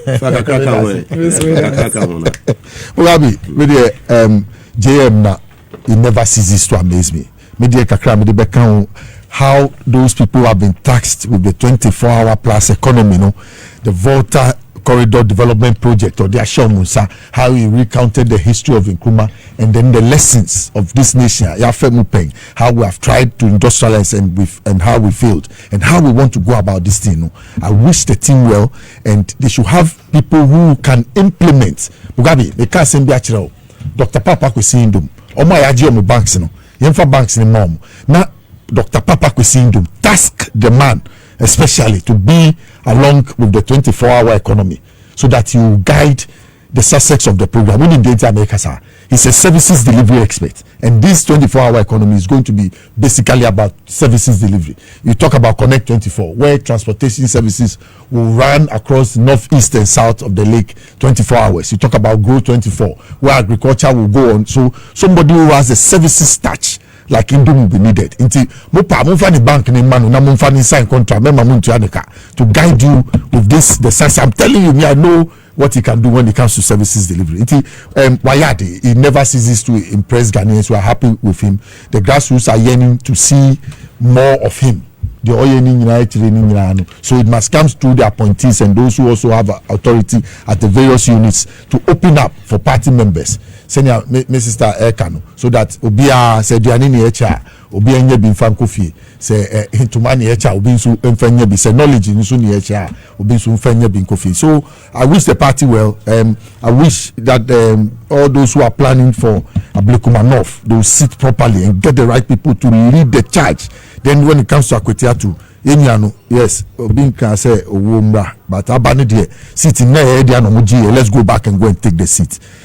Mugabe, with the JM na, it never ceases to amaze me. Media kakra me de beka how those people have been taxed with the 24-hour plus economy, no, the Volta Corridor Development Project, or the Jean Mensah, how he recounted the history of Nkrumah and then the lessons of this nation, how we have tried to industrialize and how we failed and how we want to go about this thing. No? I wish the team well, and they should have people who can implement. Mugabe, they can't send Biachiro. Dr. Papa Kwesindum, Oma Yaji Omo Banks, no, Yenfa Banks in mom. Now, Dr. Papa Kwesindum task the man, especially to be along with the 24-hour economy so that you guide the success of the program. When in data makers are, he's a services delivery expert, and this 24-hour economy is going to be basically about services delivery. You talk about Connect 24, where transportation services will run across north, east, and south of the lake 24 hours. You talk about Grow 24, where agriculture will go on. So somebody who has a services touch like Indom will be needed. Inti mopa monfani bank ni manu na monfani sign contract mema muntu yaneka to guide you with this the sense. I'm telling you, me I know what he can do when it comes to services delivery. Inti Wayade, he never ceases to impress Ghanaians who are happy with him. The grassroots are yearning to see more of him. So it must come through the appointees and those who also have authority at the various units to open up for party members. Senior Mr. Ekano, so that Obia said Dianini Echa, Obia Nyebin Fankofi, say Hintumani Echa, Obinsu Enfenyebi, say knowledge in Suni Echa, Obinsu Enfenyebin Kofi. So I wish the party well. I wish that all those who are planning for Ablekumanov, they will sit properly and get the right people to lead the charge. Then when it comes to Akwetiatu, yes, Obinka say Owomba, but Abani there, sitting there, let's go back and go and take the seat.